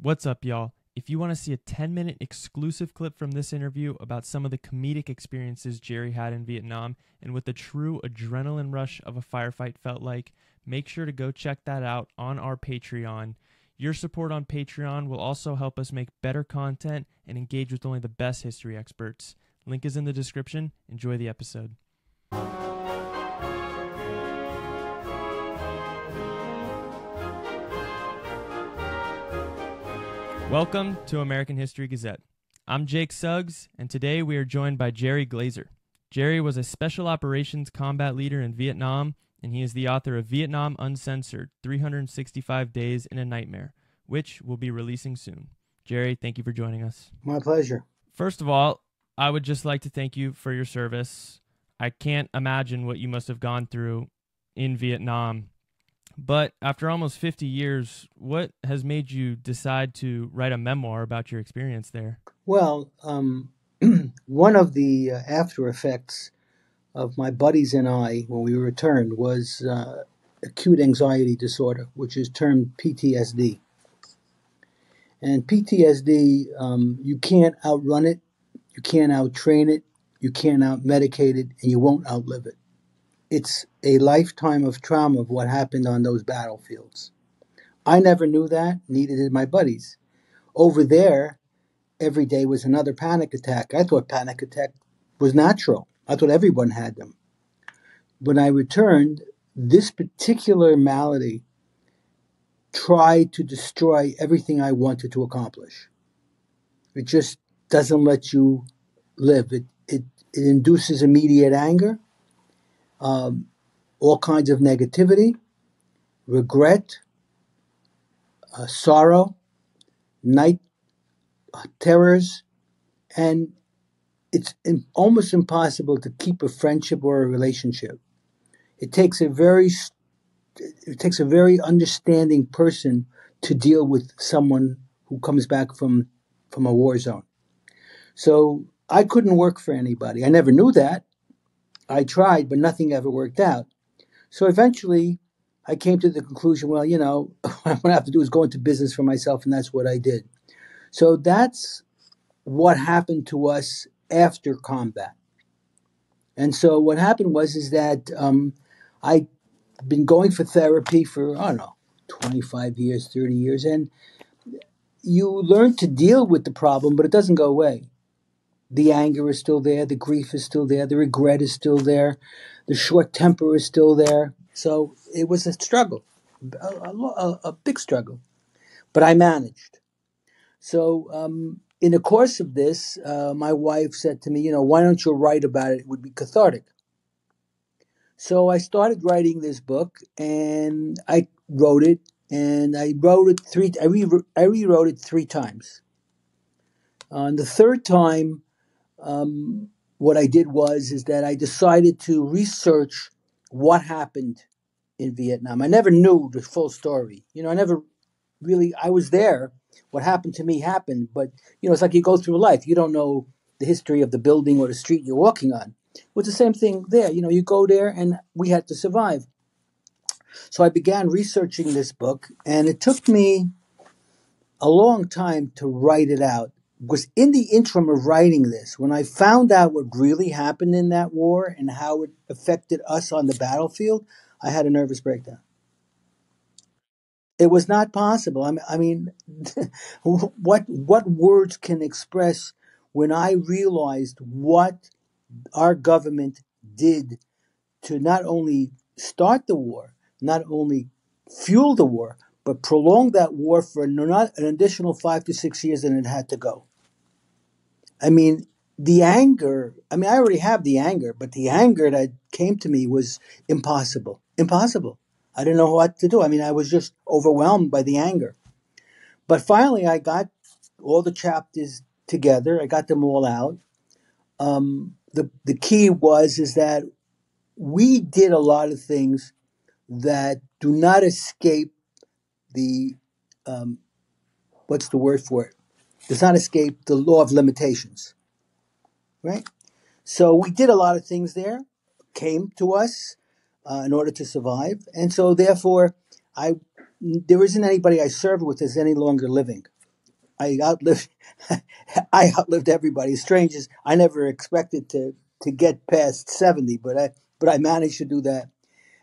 What's up, y'all? If you want to see a 10-minute exclusive clip from this interview about some of the comedic experiences Jerry had in Vietnam and what the true adrenaline rush of a firefight felt like, make sure to go check that out on our Patreon. Your support on Patreon will also help us make better content and engage with only the best history experts. Link is in the description. Enjoy the episode. Welcome to American History Gazette. I'm Jake Suggs, and today we are joined by Jerry Glazer. Jerry was a Special Operations Combat Leader in Vietnam, and he is the author of Vietnam Uncensored, 365 Days in a Nightmare, which will be releasing soon. Jerry, thank you for joining us. My pleasure. First of all, I would just like to thank you for your service. I can't imagine what you must have gone through in Vietnam. But after almost 50 years, what has made you decide to write a memoir about your experience there? Well, one of the after effects of my buddies and I, when we returned, was acute anxiety disorder, which is termed PTSD. And PTSD, you can't outrun it, you can't outtrain it, you can't outmedicate it, and you won't outlive it. It's a lifetime of trauma of what happened on those battlefields. I never knew that, neither did my buddies. Over there, every day was another panic attack. I thought panic attack was natural. I thought everyone had them. When I returned, this particular malady tried to destroy everything I wanted to accomplish. It just doesn't let you live. It induces immediate anger. All kinds of negativity, regret, sorrow, night terrors, and it's almost impossible to keep a friendship or a relationship. It takes a very understanding person to deal with someone who comes back from a war zone. So I couldn't work for anybody. I never knew that. I tried, but nothing ever worked out. So eventually, I came to the conclusion, well, what I have to do is go into business for myself, and that's what I did. So that's what happened to us after combat. And so what happened is that I'd been going for therapy for, 25 years, 30 years, and you learn to deal with the problem, but it doesn't go away. The anger is still there. The grief is still there. The regret is still there. The short temper is still there. So it was a struggle, a big struggle. But I managed. So in the course of this, my wife said to me, why don't you write about it? It would be cathartic. So I started writing this book, and I wrote it, and I rewrote it 3 times. On the third time, what I did is that I decided to research what happened in Vietnam. I never knew the full story. I was there. What happened to me happened, but, it's like you go through life. You don't know the history of the building or the street you're walking on. It was the same thing there. You go there, and we had to survive. So I began researching this book, and it took me a long time to write it out. Because in the interim of writing this, when I found out what really happened in that war and how it affected us on the battlefield, I had a nervous breakdown. It was not possible. I mean, what words can express when I realized what our government did to not only start the war, not only fuel the war, but prolong that war for an additional 5 to 6 years, and it had to go. I mean, the anger, I already have the anger, but the anger that came to me was impossible. Impossible. I didn't know what to do. I was just overwhelmed by the anger. But finally, I got all the chapters together. I got them all out. The key is that we did a lot of things that do not escape the, what's the word for it? Does not escape the law of limitations, right? So we did a lot of things there, came to us in order to survive. And so therefore, there isn't anybody I served with that's any longer living. I outlived I outlived everybody. As strange as I never expected to get past 70, but I managed to do that.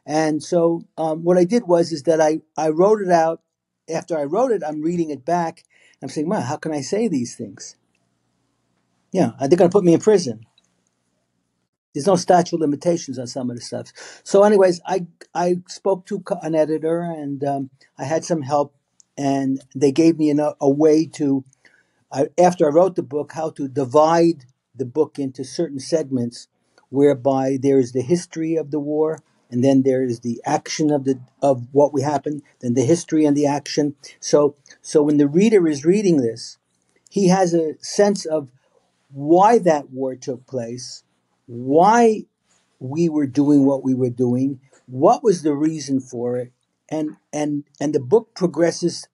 And so what I did was is that I wrote it out. After I wrote it, I'm reading it back. I'm saying, "Man, how can I say these things? Yeah, they're going to put me in prison. There's no statute of limitations on some of the stuff." So, anyways, I spoke to an editor, and I had some help, and they gave me a way to, after I wrote the book, how to divide the book into certain segments, whereby there's the history of the war, and then there's the action of what we happened, then the history and the action. So when the reader is reading this, he has a sense of why that war took place, why we were doing what we were doing, what was the reason for it, and the book progresses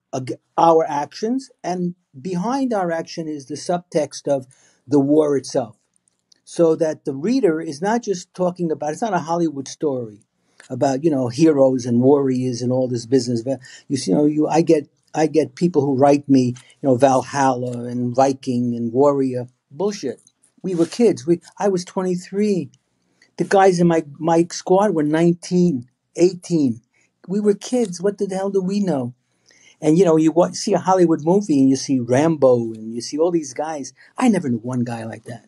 our actions, and behind our action is the subtext of the war itself, so that the reader is not just talking about, it's not a Hollywood story about heroes and warriors and all this business. But I get people who write me, Valhalla and Viking and warrior bullshit. We were kids. I was 23. The guys in my squad were 19, 18. We were kids. What the hell do we know? And see a Hollywood movie and you see Rambo and you see all these guys. I never knew one guy like that.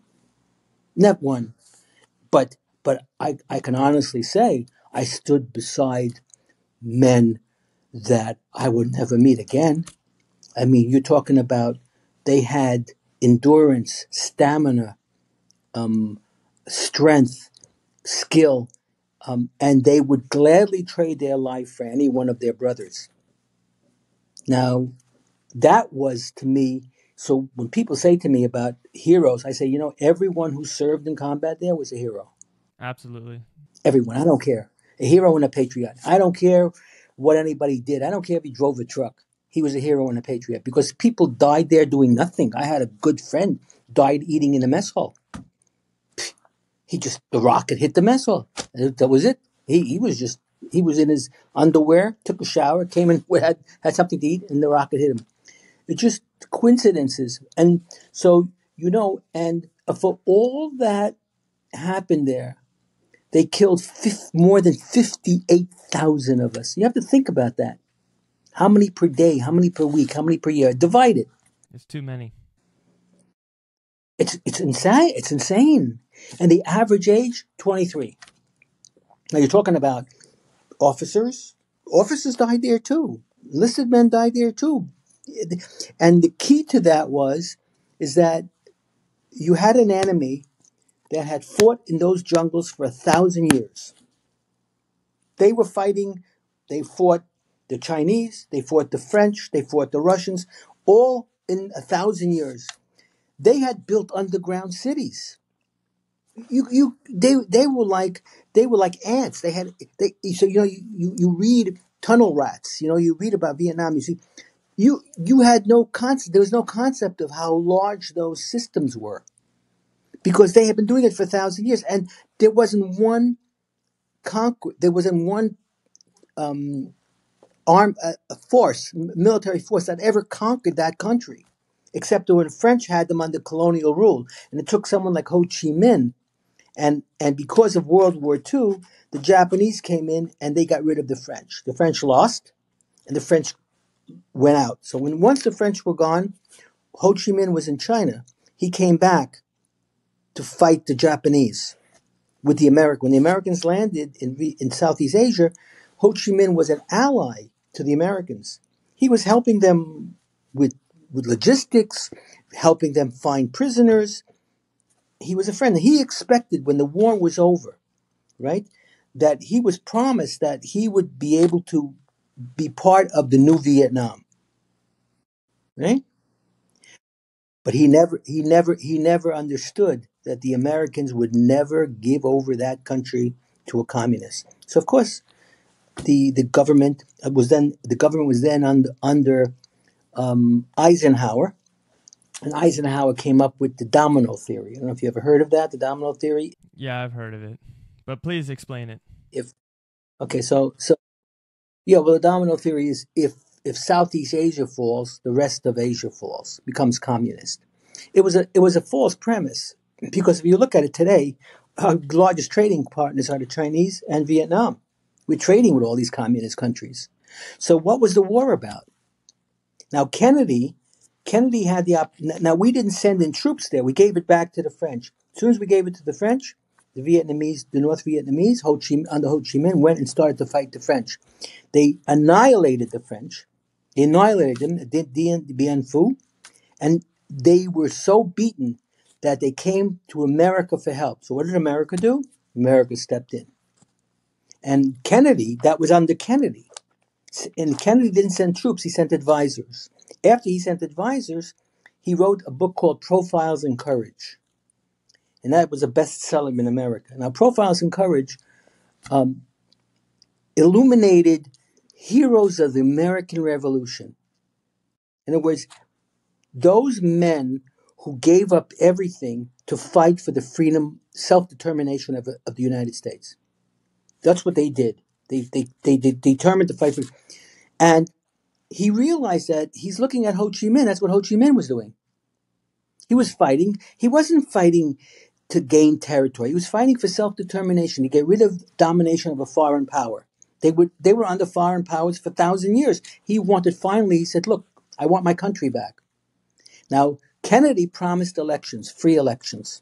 Not one. But I can honestly say I stood beside men that I would never meet again. I mean, you're talking about, they had endurance, stamina, strength, skill, and they would gladly trade their life for any one of their brothers. Now, that was to me. So when people say to me about heroes, I say, everyone who served in combat there was a hero. Absolutely. Everyone. I don't care. A hero and a patriot. I don't care what anybody did. I don't care if he drove a truck. He was a hero and a patriot because people died there doing nothing. I had a good friend died eating in the mess hall. The rocket hit the mess hall. That was it. He was in his underwear, took a shower, came in, had something to eat, and the rocket hit him. It's just coincidences. And so, and for all that happened there, they killed more than 58,000 of us. You have to think about that. How many per day? How many per week? How many per year? Divide it. It's too many. It's insane. It's insane. And the average age, 23. Now you're talking about officers. Officers died there too. Enlisted men died there too. And the key to that is that you had an enemy that had fought in those jungles for 1,000 years. They were fighting. They fought the Chinese. They fought the French. They fought the Russians. All in 1,000 years. They had built underground cities. They were like ants. So you read tunnel rats. You read about Vietnam. You see, you had no concept. There was no concept of how large those systems were because they had been doing it for 1,000 years, and there wasn't one There wasn't one military force that ever conquered that country, except when the French had them under colonial rule, and it took someone like Ho Chi Minh. And because of World War II, the Japanese came in and they got rid of the French. The French lost, and the French went out. So once the French were gone, Ho Chi Minh was in China. He came back to fight the Japanese with the Americans. When the Americans landed in Southeast Asia, Ho Chi Minh was an ally to the Americans. He was helping them with logistics, helping them find prisoners. He was a friend. He expected when the war was over, right, that he was promised that he would be able to be part of the new Vietnam, right? But he never understood that the Americans would never give over that country to a communist. So of course, the government was then under Eisenhower, and Eisenhower came up with the domino theory. I don't know if you ever heard of that, the domino theory. Yeah, I've heard of it. But please explain it. If Okay, so yeah, well, the domino theory is if Southeast Asia falls, the rest of Asia falls, becomes communist. It was a false premise, because if you look at it today, our largest trading partners are the Chinese and Vietnam. We're trading with all these communist countries. So what was the war about? Now Kennedy had now we didn't send in troops there. We gave it back to the French. As soon as we gave it to the French, the North Vietnamese, under Ho Chi Minh, went and started to fight the French. They annihilated the French. They annihilated them, did Dien Phu, and they were so beaten that they came to America for help. So what did America do? America stepped in. And Kennedy, that was under Kennedy. And Kennedy didn't send troops, he sent advisors. After he sent advisors, he wrote a book called Profiles in Courage. And that was a bestseller in America. Now, Profiles in Courage illuminated heroes of the American Revolution. In other words, those men who gave up everything to fight for the freedom, self-determination of the United States. That's what they did. They determined to fight for. And he realized that he's looking at Ho Chi Minh. That's what Ho Chi Minh was doing. He was fighting. He wasn't fighting to gain territory. He was fighting for self-determination, to get rid of domination of a foreign power. They were under foreign powers for 1,000 years. He said, look, I want my country back. Now, Kennedy promised elections, free elections.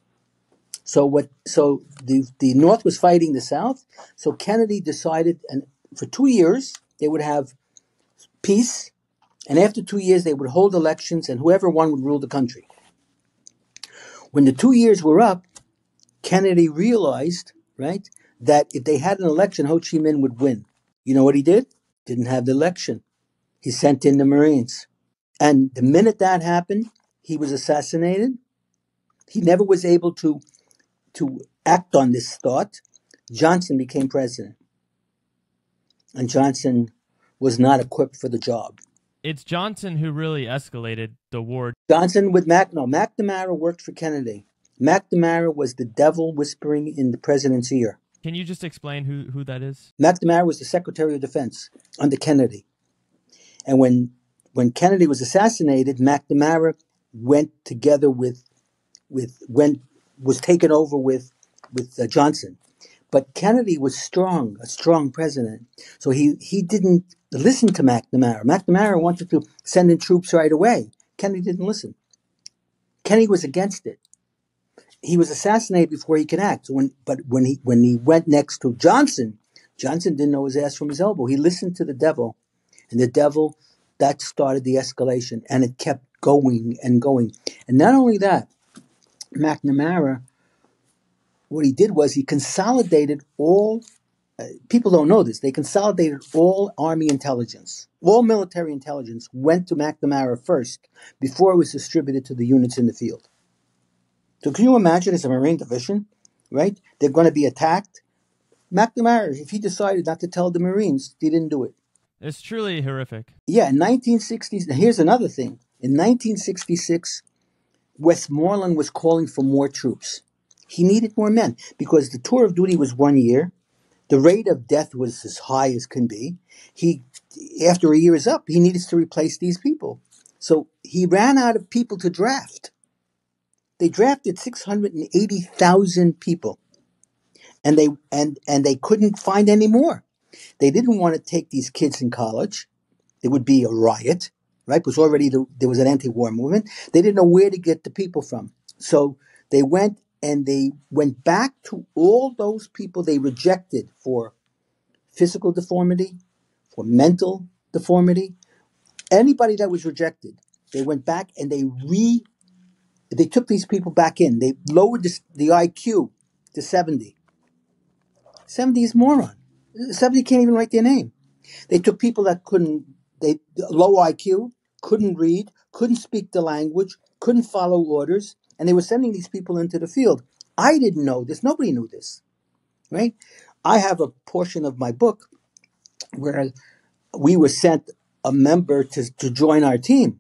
So the North was fighting the South. So Kennedy decided, and for 2 years they would have peace, and after 2 years they would hold elections, and whoever won would rule the country. When the 2 years were up, Kennedy realized, right, that if they had an election, Ho Chi Minh would win. You know what he did? Didn't have the election. He sent in the Marines. And the minute that happened, he was assassinated. He never was able to act on this thought. Johnson became president. And Johnson was not equipped for the job. It's Johnson who really escalated the war. Johnson with McNamara worked for Kennedy. McNamara was the devil whispering in the president's ear. Can you just explain who that is? McNamara was the Secretary of Defense under Kennedy. And when Kennedy was assassinated, McNamara went together was taken over with Johnson. But Kennedy was a strong president. So he didn't listen to McNamara. McNamara wanted to send in troops right away. Kennedy didn't listen. Kennedy was against it. He was assassinated before he could act. But when he went next to Johnson didn't know his ass from his elbow. He listened to the devil. And the devil, that started the escalation. And it kept going and going. And not only that, McNamara, what he did was he consolidated all, people don't know this, they consolidated all Army intelligence. All military intelligence went to McNamara first before it was distributed to the units in the field. So can you imagine, as a Marine division, right? They're going to be attacked. McNamara, if he decided not to tell the Marines, he didn't do it. It's truly horrific. Yeah, in 1960s, here's another thing. In 1966, Westmoreland was calling for more troops. He needed more men because the tour of duty was 1 year. The rate of death was as high as can be. After a year is up, he needed to replace these people. So he ran out of people to draft. They drafted 680,000 people, and they couldn't find any more. They didn't want to take these kids in college. It would be a riot, right? Because already there was an anti-war movement. They didn't know where to get the people from. So they went back to all those people they rejected for physical deformity, for mental deformity. Anybody that was rejected, they went back and they took these people back in. They lowered the IQ to 70. 70 is moron. 70 can't even write their name. They took people that low IQ, couldn't read, couldn't speak the language, couldn't follow orders, and they were sending these people into the field. I didn't know this. Nobody knew this, right? I have a portion of my book where we were sent a member to join our team.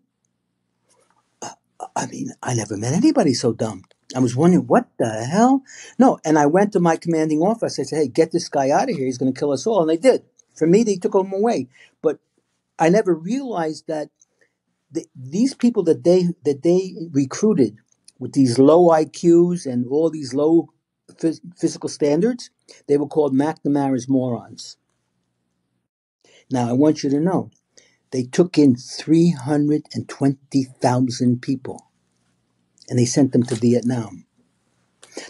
I mean, I never met anybody so dumb. I was wondering, what the hell? No, and I went to my commanding officer. I said, hey, get this guy out of here. He's going to kill us all. And they did. For me, they took him away. But I never realized that these people that they recruited with these low IQs and all these low physical standards, they were called McNamara's morons. Now I want you to know they took in 320,000 people and they sent them to Vietnam.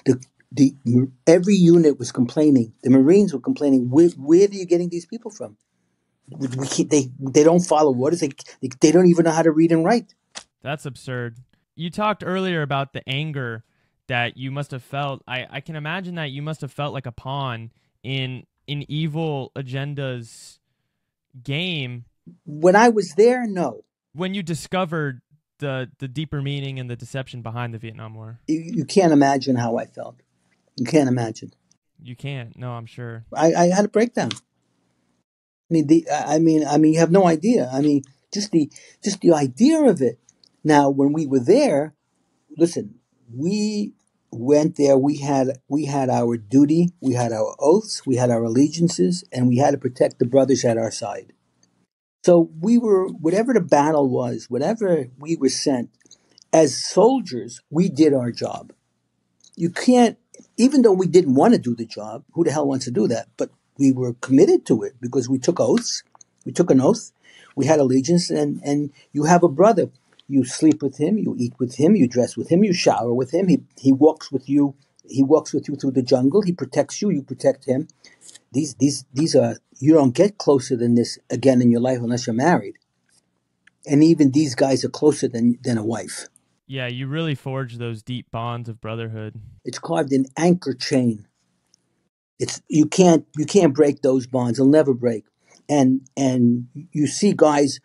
The the every unit was complaining. The Marines were complaining. Where are you getting these people from? They don't follow orders. They don't even know how to read and write. That's absurd. You talked earlier about the anger that you must have felt. I can imagine that you must have felt like a pawn in evil agenda's game When I was there, no. when you discovered the deeper meaning and the deception behind the Vietnam War. You can't imagine how I felt. You can't imagine. You can't. No, I'm sure. I had a breakdown. You have no idea. Just the idea of it. Now, when we were there, listen, we went there. We had our duty, we had our oaths, we had our allegiances, and we had to protect the brothers at our side. So we were, whatever the battle was, whatever we were sent as soldiers, we did our job. You can't, even though we didn't want to do the job, who the hell wants to do that? But we were committed to it because we took oaths. We took an oath. We had allegiance, and you have a brother. You sleep with him. You eat with him. You dress with him. You shower with him. He walks with you. He walks with you through the jungle. He protects you. You protect him. These are, you don't get closer than this again in your life unless you're married. And even these guys are closer than a wife. Yeah, you really forged those deep bonds of brotherhood. It's carved in anchor chain. It's you can't break those bonds. They'll never break. And you see guys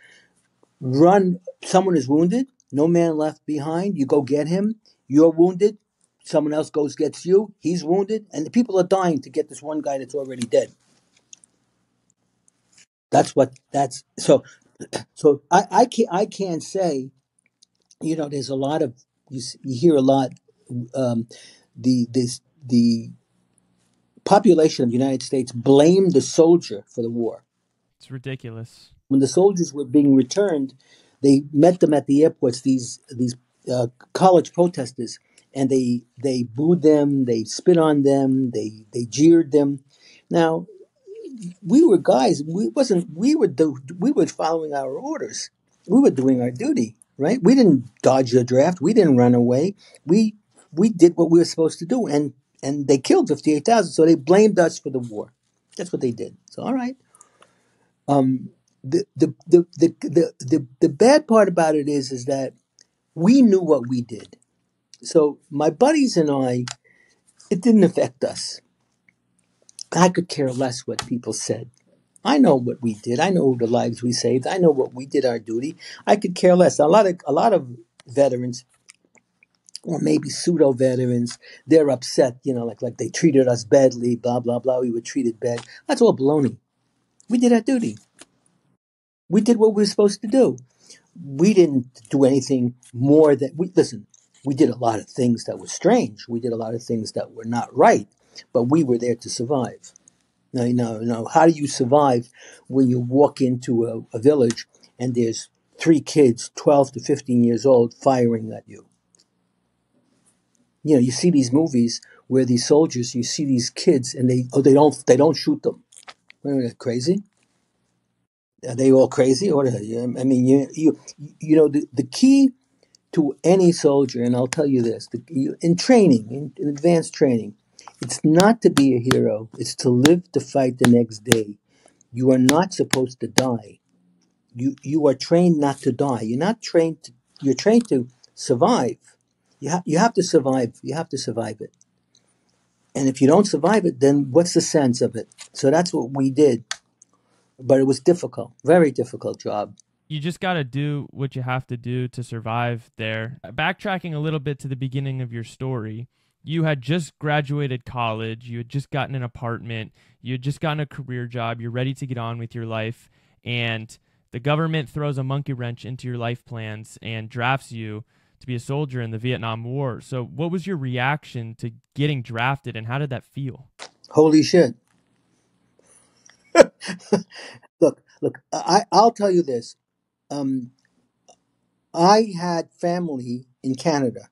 run. Someone is wounded. No man left behind. You go get him. You're wounded. Someone else goes gets you. He's wounded, and the people are dying to get this one guy that's already dead. That's so. So I can't say. There's a lot of you hear a lot. Um, the population of the United States blamed the soldier for the war. It's ridiculous. When the soldiers were being returned, they met them at the airports. These college protesters, and they booed them, they spit on them, they jeered them. Now we were guys. We were following our orders. We were doing our duty, right? We didn't dodge the draft. We didn't run away. We did what we were supposed to do, and they killed 58,000. So they blamed us for the war. That's what they did. So all right. The bad part about it is that we knew what we did. So my buddies and I, it didn't affect us. I could care less what people said. I know what we did. I know the lives we saved. I know what we did our duty. I could care less. A lot of veterans, or maybe pseudo veterans, they're upset. Like they treated us badly. Blah blah blah. We were treated bad. That's all baloney. We did our duty. We did what we were supposed to do. We didn't do anything more than we listen. We did a lot of things that were strange. We did a lot of things that were not right, but we were there to survive. No. How do you survive when you walk into a village and there's three kids, 12 to 15 years old, firing at you? You see these movies where these soldiers, you see these kids, and they don't shoot them. Are they crazy? Are they all crazy? Or the key to any soldier, and I'll tell you this: in training, in advanced training, it's not to be a hero; it's to live to fight the next day. You are not supposed to die. You are trained not to die. You're not trained. You're trained to survive. You have to survive. You have to survive it. And if you don't survive it, then what's the sense of it? So that's what we did. But it was difficult, very difficult job. You just got to do what you have to do to survive there. Backtracking a little bit to the beginning of your story, you had just graduated college, you had just gotten an apartment, you had just gotten a career job, you're ready to get on with your life, and the government throws a monkey wrench into your life plans and drafts you to be a soldier in the Vietnam War. So what was your reaction to getting drafted, and how did that feel? Holy shit. Look, I'll tell you this. Um, I had family in Canada,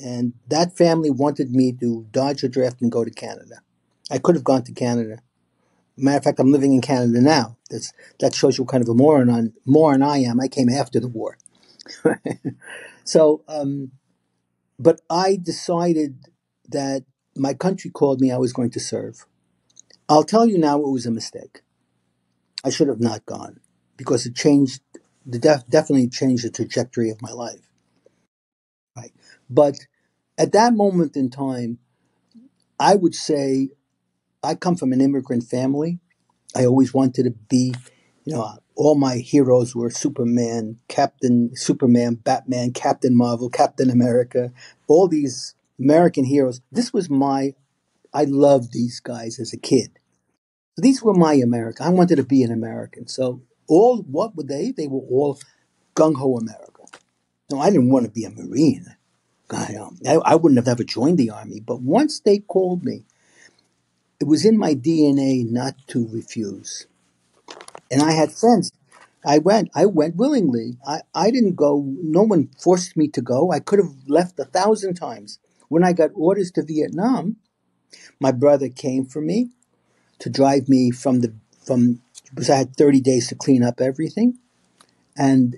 and that family wanted me to dodge a draft and go to Canada. I could have gone to Canada. Matter of fact, I'm living in Canada now. That shows you what kind of a moron I am. I came after the war. So, but I decided that my country called me. I was going to serve. I'll tell you now, it was a mistake. I should have not gone because it changed. Definitely changed the trajectory of my life. Right, but at that moment in time, I would say I come from an immigrant family. I always wanted to be, all my heroes were Superman, Batman, Captain Marvel, Captain America, all these American heroes. I loved these guys as a kid. These were my America. I wanted to be an American. So what were they? They were all gung ho America. No, I didn't want to be a Marine. I wouldn't have ever joined the Army. But once they called me, it was in my DNA not to refuse. And I had friends. I went willingly. I didn't go. No one forced me to go. I could have left 1,000 times. When I got orders to Vietnam, my brother came for me to drive me from because I had 30 days to clean up everything. And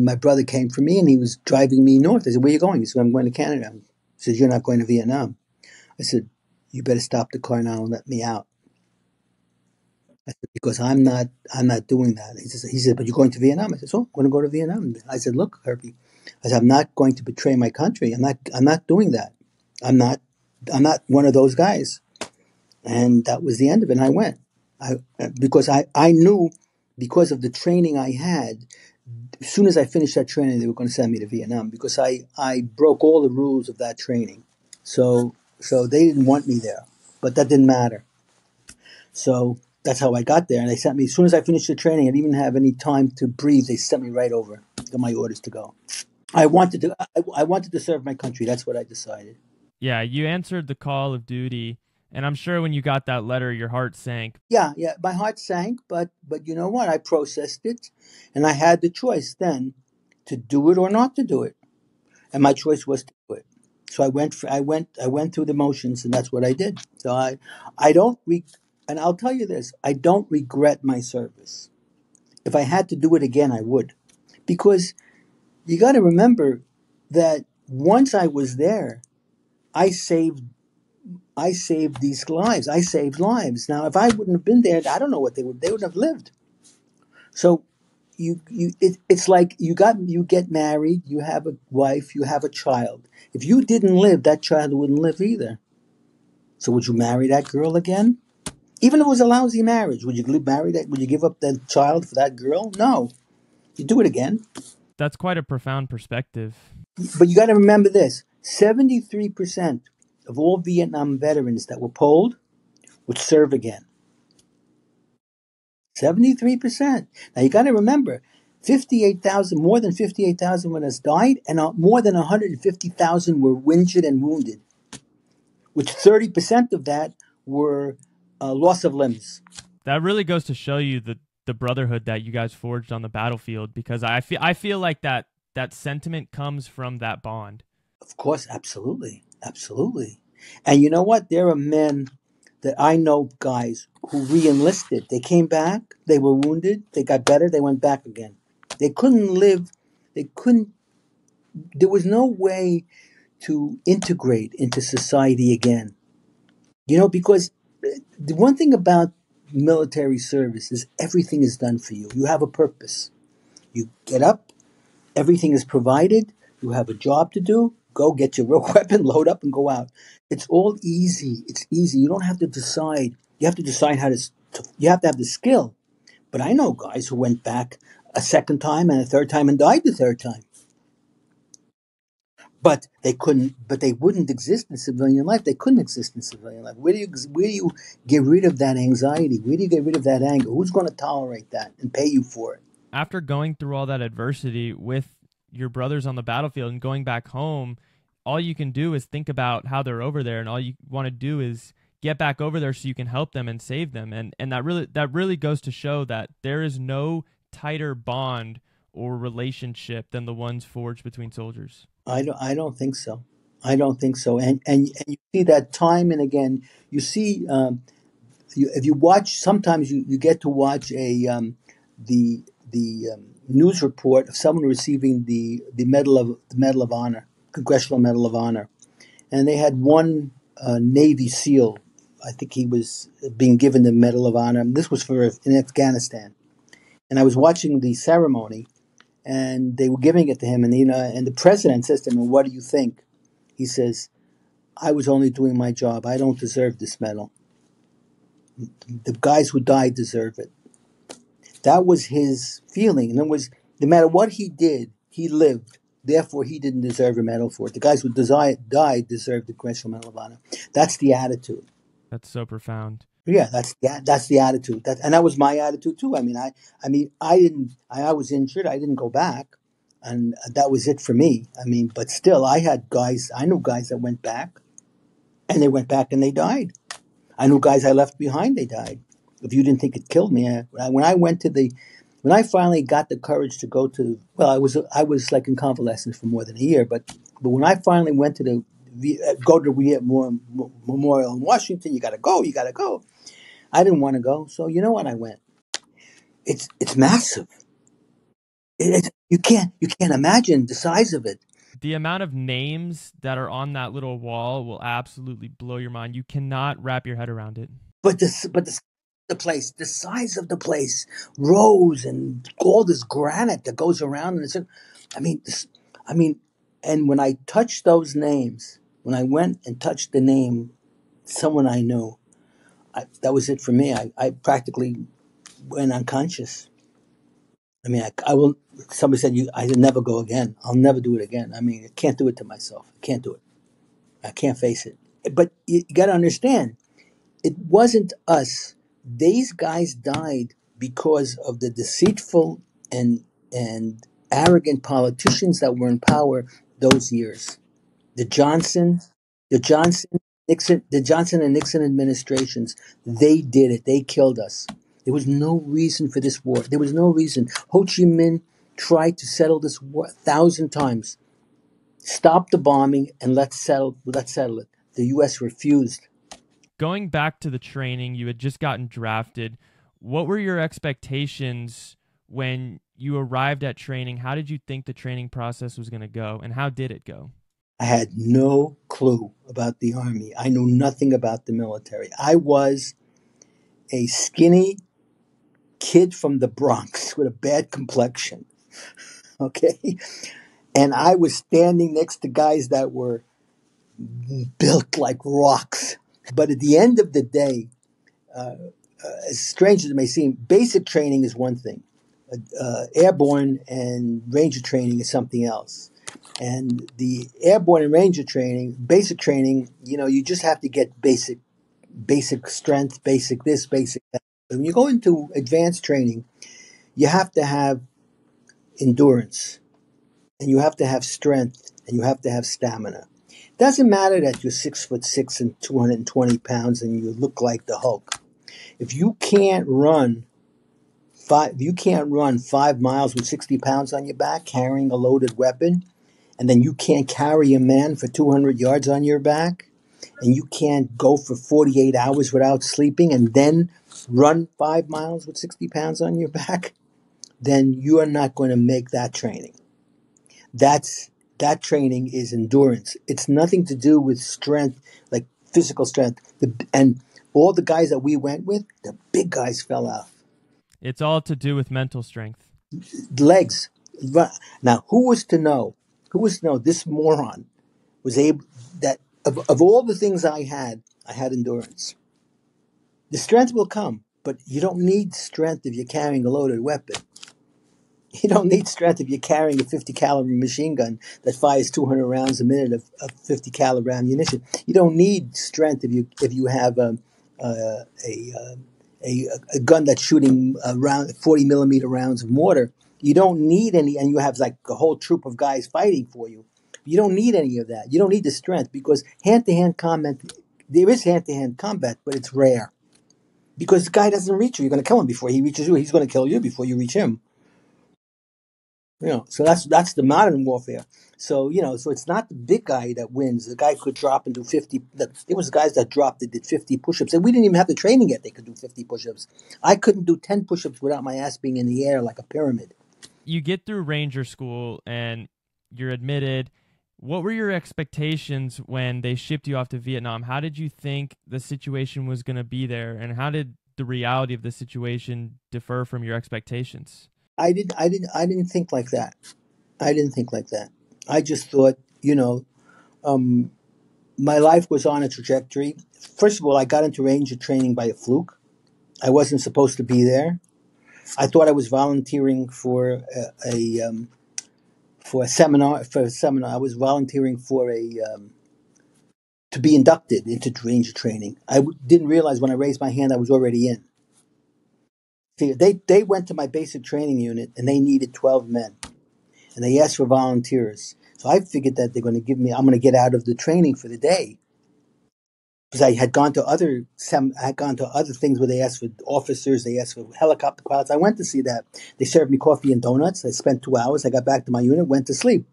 my brother came for me and he was driving me north. I said, "Where are you going?" He said, "I'm going to Canada." He said, "You're not going to Vietnam." I said, "You better stop the car now and let me out." I said, "Because I'm not doing that." He said, "But you're going to Vietnam." I said, "So I'm going to go to Vietnam." I said, "Look, Herbie," I said, "I'm not going to betray my country. I'm not doing that. I'm not I'm not one of those guys." And that was the end of it. And I went. Because I knew, because of the training I had, as soon as I finished that training, they were going to send me to Vietnam because I broke all the rules of that training. So they didn't want me there, but that didn't matter. So that's how I got there. And they sent me, as soon as I finished the training, I didn't even have any time to breathe. They sent me right over, got my orders to go. I wanted to serve my country. That's what I decided. Yeah, you answered the call of duty, and I'm sure when you got that letter, your heart sank. Yeah, yeah. My heart sank, but you know what? I processed it, and I had the choice then to do it or not to do it, and my choice was to do it. So I went through the motions, and that's what I did. So I don't and I'll tell you this: I don't regret my service. If I had to do it again, I would, because you got to remember that once I was there, I saved I saved these lives. I saved lives. Now, if I wouldn't have been there, I don't know what they would have lived. So it's like you get married, you have a wife, you have a child. If you didn't live, that child wouldn't live either. So would you marry that girl again? Even if it was a lousy marriage, would you marry that? Would you give up that child for that girl? No, you do it again. That's quite a profound perspective. But you got to remember this: 73% of all Vietnam veterans that were polled would serve again. 73%. Now you got to remember, 58,000, more than 58,000 of us died, and more than 150,000 were injured and wounded, which 30% of that were loss of limbs. That really goes to show you the brotherhood that you guys forged on the battlefield, because I feel like that sentiment comes from that bond. Of course, absolutely. Absolutely. And you know what? There are men that I know, guys, who re enlisted. They came back, they were wounded, they got better, they went back again. They couldn't live, they couldn't, there was no way to integrate into society again. Because the one thing about military service is everything is done for you. You have a purpose. You get up, everything is provided, you have a job to do, go get your weapon, load up, and go out. It's all easy. It's easy. You don't have to decide. You have to decide you have to have the skill. But I know guys who went back a second time and a third time and died the third time. But they couldn't. But they wouldn't exist in civilian life. They couldn't exist in civilian life. Where do you get rid of that anxiety? Where do you get rid of that anger? Who's going to tolerate that and pay you for it? After going through all that adversity with your brothers on the battlefield and going back home, all you can do is think about how they're over there, and all you want to do is get back over there so you can help them and save them. And that really goes to show that there is no tighter bond or relationship than the ones forged between soldiers. I don't think so. I don't think so. And you see that time and again. You see, if you watch, sometimes you get to watch the news report of someone receiving the Medal of Honor, Congressional Medal of Honor, and they had one Navy SEAL. I think he was being given the Medal of Honor. This was for in Afghanistan, and I was watching the ceremony, and they were giving it to him, and and the president says to him, "What do you think?" He says, "I was only doing my job. I don't deserve this medal. The guys who died deserve it." That was his feeling. In other words, no matter what he did, he lived. Therefore, he didn't deserve a medal for it. The guys who died deserved the Congressional Medal of Honor. That's the attitude. That's so profound. Yeah, that's the attitude. And that was my attitude too. I didn't. I was injured. I didn't go back, and that was it for me. But still, I had guys. I knew guys that went back, and they went back and they died. I knew guys I left behind. They died. If you didn't think it killed me, when I finally got the courage to go to, well, I was like in convalescence for more than a year, but when I finally went to go to Vietnam Memorial in Washington, you got to go. You got to go. I didn't want to go, so you know what? I went. It's massive. You can't imagine the size of it. The amount of names that are on that little wall will absolutely blow your mind. You cannot wrap your head around it. The size of the place rose and all this granite that goes around, and I mean, this, I mean, and when I touched those names, when I went and touched the name, someone I knew, that was it for me. I practically went unconscious. I will. Somebody said, I'll never go again. I'll never do it again. I can't do it to myself. I can't do it. I can't face it. But you got to understand, it wasn't us. These guys died because of the deceitful and arrogant politicians that were in power those years. The Johnson, the Johnson, the Johnson and Nixon administrations. They did it. They killed us. There was no reason for this war. There was no reason. Ho Chi Minh tried to settle this war 1,000 times. Stop the bombing and let's settle. Let's settle it. The U.S. refused. Going back to the training, you had just gotten drafted. What were your expectations when you arrived at training? How did you think the training process was going to go, and how did it go? I had no clue about the Army. I knew nothing about the military. I was a skinny kid from the Bronx with a bad complexion. Okay. And I was standing next to guys that were built like rocks. But at the end of the day, as strange as it may seem, basic training is one thing. Airborne and Ranger training is something else. And the airborne and Ranger training, basic training, you just have to get basic strength, basic this, basic that. But when you go into advanced training, you have to have endurance, and you have to have strength, and you have to have stamina. It doesn't matter that you're 6'6" and 220 pounds and you look like the Hulk. If you can't run 5 miles with 60 pounds on your back carrying a loaded weapon, and then you can't carry a man for 200 yards on your back, and you can't go for 48 hours without sleeping and then run 5 miles with 60 pounds on your back, then you are not going to make that training. That training is endurance. It's nothing to do with strength, like physical strength. And all the guys that we went with, the big guys fell out. It's all to do with mental strength. Legs. Now, who was to know? This moron was able that of all the things I had endurance. The strength will come, but you don't need strength if you're carrying a loaded weapon. You don't need strength if you're carrying a 50 caliber machine gun that fires 200 rounds a minute of 50 caliber ammunition. You don't need strength if you have a gun that's shooting around 40 millimeter rounds of mortar. You don't need any, and you have like a whole troop of guys fighting for you. You don't need any of that. You don't need the strength because hand-to-hand There is hand-to-hand combat, but it's rare because the guy doesn't reach you. You're going to kill him before he reaches you. He's going to kill you before you reach him. So that's the modern warfare. So it's not the big guy that wins. The guy could drop and do 50. There was guys that dropped that did 50 push-ups, and we didn't even have the training yet. They could do 50 push-ups. I couldn't do 10 push-ups without my ass being in the air like a pyramid. You get through Ranger School and you're admitted. What were your expectations when they shipped you off to Vietnam? How did you think the situation was going to be there, and how did the reality of the situation differ from your expectations? I didn't think like that. I didn't think like that. I just thought, um, my life was on a trajectory. First of all, I got into Ranger training by a fluke. I wasn't supposed to be there. I thought I was volunteering for a seminar. I was volunteering for a to be inducted into Ranger training. Didn't realize when I raised my hand I was already in. See, they went to my basic training unit and they needed 12 men, and they asked for volunteers. So I figured that I'm going to get out of the training for the day, because I had gone to other things where they asked for officers, they asked for helicopter pilots. I went to see that. They served me coffee and donuts. I spent 2 hours. I got back to my unit, went to sleep.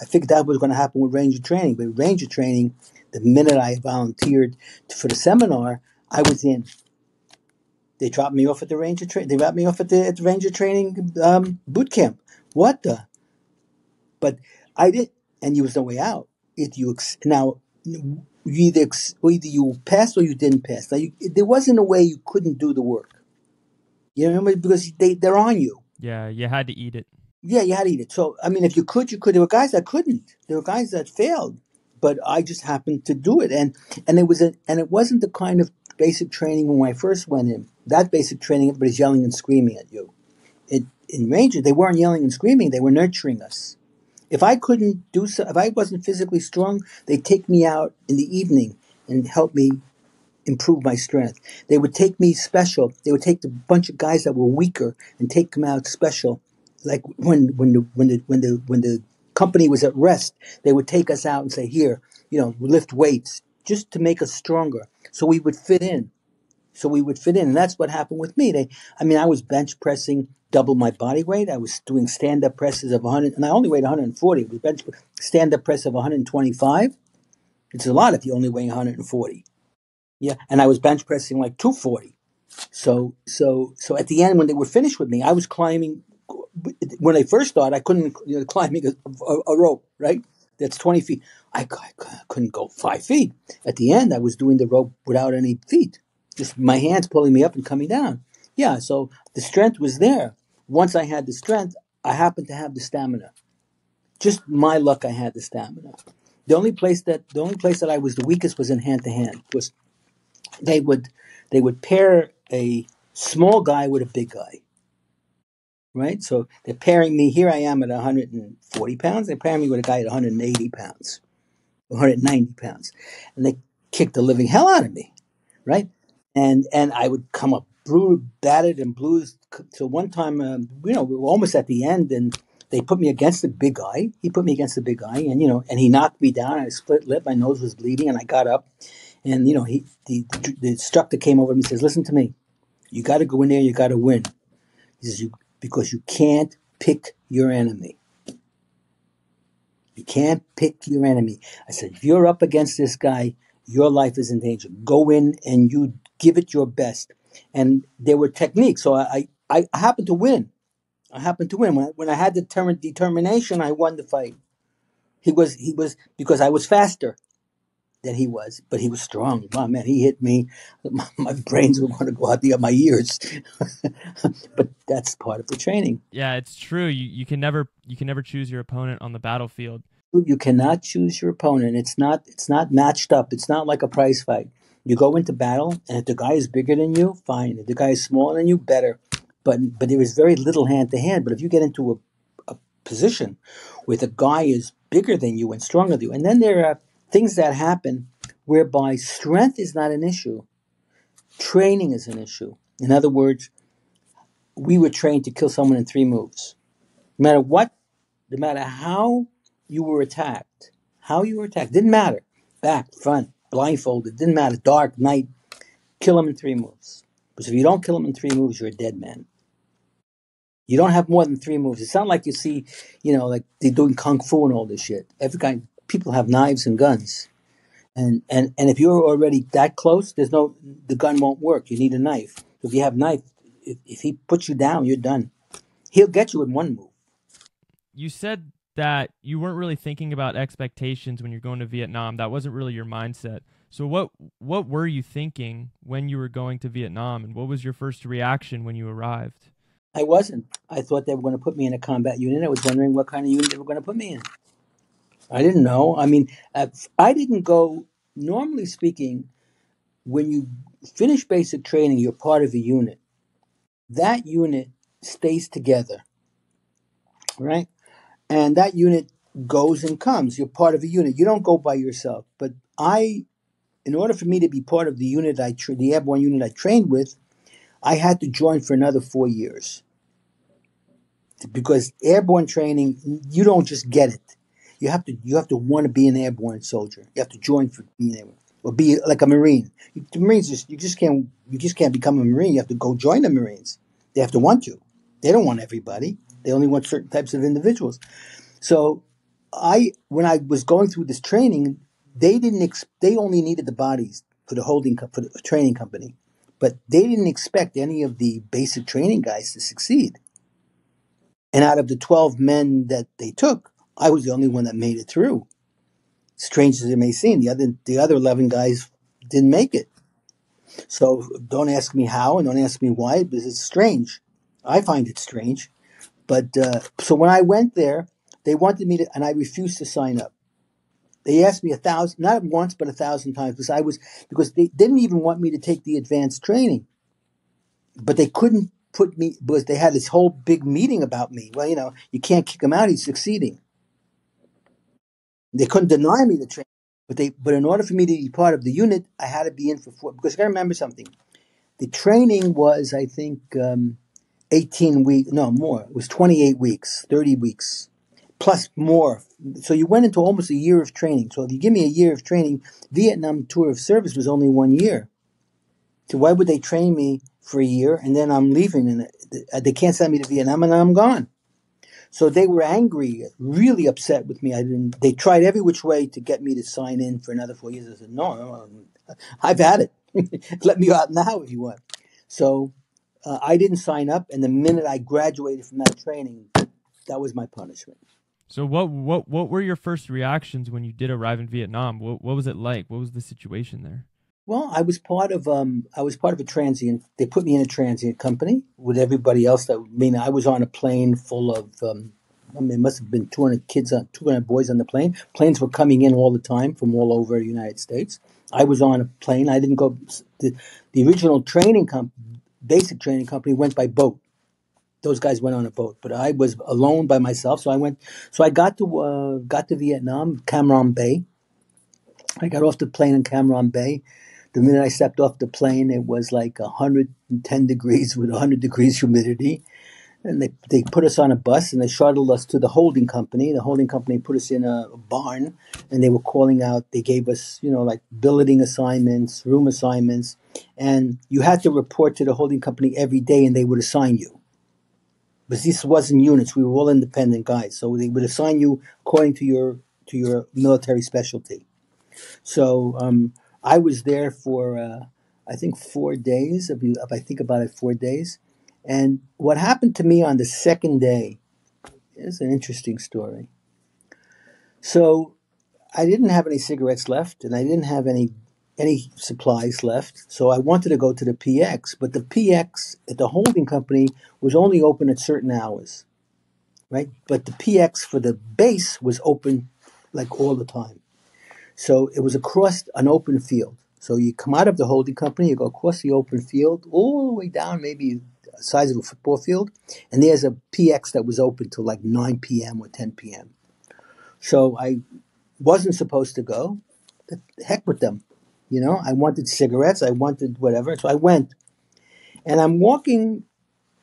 I figured that was going to happen with Ranger training. But Ranger training, the minute I volunteered for the seminar, I was in. They dropped me off at the Ranger training. They dropped me off at the Ranger training boot camp. What the? But I did, and you was no way out. Now you either you passed or you didn't pass. Now there wasn't a way you couldn't do the work. You know, because they're on you. Yeah, you had to eat it. Yeah, you had to eat it. So I mean, if you could, you could. There were guys that couldn't. There were guys that failed, but I just happened to do it. And it wasn't the kind of basic training when I first went in. That basic training, everybody's yelling and screaming at you. In Ranger, they weren't yelling and screaming. They were nurturing us. If I couldn't do so, if I wasn't physically strong, they'd take me out in the evening and help me improve my strength. They would take me special. They would take the bunch of guys that were weaker and take them out special. Like when the company was at rest, they would take us out and say, "Here, lift weights," just to make us stronger, so we would fit in. And that's what happened with me. I was bench pressing double my body weight. I was doing stand-up presses of 100, and I only weighed 140. It was stand-up press of 125. It's a lot if you only weigh 140. Yeah, and I was bench pressing like 240. So at the end, when they were finished with me, I was climbing. When I first started, I couldn't climbing a rope, right? That's 20 feet. I couldn't go 5 feet. At the end, I was doing the rope without any feet, just my hands pulling me up and coming down. Yeah, so the strength was there. Once I had the strength, I happened to have the stamina. Just my luck, I had the stamina. The only place that I was the weakest was in hand to hand. Was they would pair a small guy with a big guy, right? So they're pairing me. Here I am at 140 pounds. They're pairing me with a guy at 180 pounds, 190 pounds, and they kicked the living hell out of me, right? And I would come up battered and bruised. So one time, we were almost at the end, and they put me against the big guy. He put me against the big guy, and he knocked me down. I split lip. My nose was bleeding, and I got up. And the instructor came over to me and says, "Listen to me. You got to go in there. You got to win." He says, because you can't pick your enemy. You can't pick your enemy. I said, if you're up against this guy, your life is in danger. Go in and you give it your best. And there were techniques. So I happened to win. When I had determination, I won the fight. He was because I was faster than he was, but he was strong. Oh, man, he hit me. My brains were going to go out my ears. But that's part of the training. Yeah, it's true. You can never choose your opponent on the battlefield. You cannot choose your opponent. It's not matched up. It's not like a prize fight. You go into battle, and if the guy is bigger than you, fine. If the guy is smaller than you, better. But there is very little hand to hand. But if you get into a position where the guy is bigger than you and stronger than you, and then there are things that happen whereby strength is not an issue, training is an issue. In other words, we were trained to kill someone in 3 moves. No matter what, no matter how you were attacked, didn't matter. Back, front, blindfolded, didn't matter, dark, night, kill him in 3 moves. Because if you don't kill him in 3 moves, you're a dead man. You don't have more than 3 moves. It's not like you see, like they're doing kung fu and all this shit. Every kind people have knives and guns. And if you're already that close, the gun won't work. You need a knife. So if you have a knife, if he puts you down, you're done. He'll get you in 1 move. You said that you weren't really thinking about expectations when you're going to Vietnam. That wasn't really your mindset. So what were you thinking when you were going to Vietnam, and what was your first reaction when you arrived? I wasn't. I thought they were going to put me in a combat unit. I was wondering what kind of unit they were going to put me in. I didn't know. I mean, I didn't go. Normally speaking, when you finish basic training, you're part of a unit. That unit stays together, right? And that unit goes and comes. You're part of a unit. You don't go by yourself. But in order for me to be part of the unit, the airborne unit I trained with, I had to join for another 4 years. Because airborne training, you don't just get it. You have to want to be an airborne soldier. You have to join for being airborne, or be like a Marine. The Marines you just can't become a Marine. You have to go join the Marines. They have to want you. They don't want everybody. They only want certain types of individuals. So when I was going through this training, they only needed the bodies for for the training company, but they didn't expect any of the basic training guys to succeed. And out of the 12 men that they took, I was the only one that made it through. Strange as it may seem, the other 11 guys didn't make it. So don't ask me how and don't ask me why, because it's strange. I find it strange. But so when I went there, they wanted me to, and I refused to sign up. They asked me 1,000, not once, but 1,000 times, because they didn't even want me to take the advanced training, but they couldn't put me, because they had this whole big meeting about me. Well, you can't kick him out; he's succeeding. They couldn't deny me the training, but in order for me to be part of the unit, I had to be in for 4. Because I got to remember something. The training was, I think, 18 weeks. No, more. It was 28 weeks, 30 weeks, plus more. So you went into almost a year of training. So if you give me a year of training, Vietnam tour of service was only 1 year. So why would they train me for a year and then I'm leaving and they can't send me to Vietnam and I'm gone? So they were angry, really upset with me. They tried every which way to get me to sign in for another 4 years. I said, no, I've had it. Let me out now if you want. So I didn't sign up. And the minute I graduated from that training, that was my punishment. So what were your first reactions when you did arrive in Vietnam? What was it like? What was the situation there? Well, I was part of a transient. They put me in a transient company with everybody else. I was on a plane full of. It must have been 200 kids, 200 boys on the plane. Planes were coming in all the time from all over the United States. I was on a plane. I didn't go. The original basic training company went by boat. Those guys went on a boat, but I was alone by myself. So I went. So I got to Vietnam, Cam Ranh Bay. I got off the plane in Cam Ranh Bay. The minute I stepped off the plane, it was like 110 degrees with 100 degrees humidity. And they put us on a bus and they shuttled us to the holding company. The holding company put us in a barn and they were calling out. They gave us, like billeting assignments, room assignments. And you had to report to the holding company every day and they would assign you. But this wasn't units. We were all independent guys. So they would assign you according to your military specialty. So I was there for I think 4 days. If I think about it, 4 days. And what happened to me on the second day is an interesting story. So I didn't have any cigarettes left, and I didn't have any supplies left. So I wanted to go to the PX, but the PX at the holding company was only open at certain hours, right? But the PX for the base was open like all the time. So it was across an open field. So you come out of the holding company, you go across the open field, all the way down, maybe the size of a football field, and there's a PX that was open till like 9 p.m. or 10 p.m. So I wasn't supposed to go. The heck with them. I wanted cigarettes, I wanted whatever. So I went, and I'm walking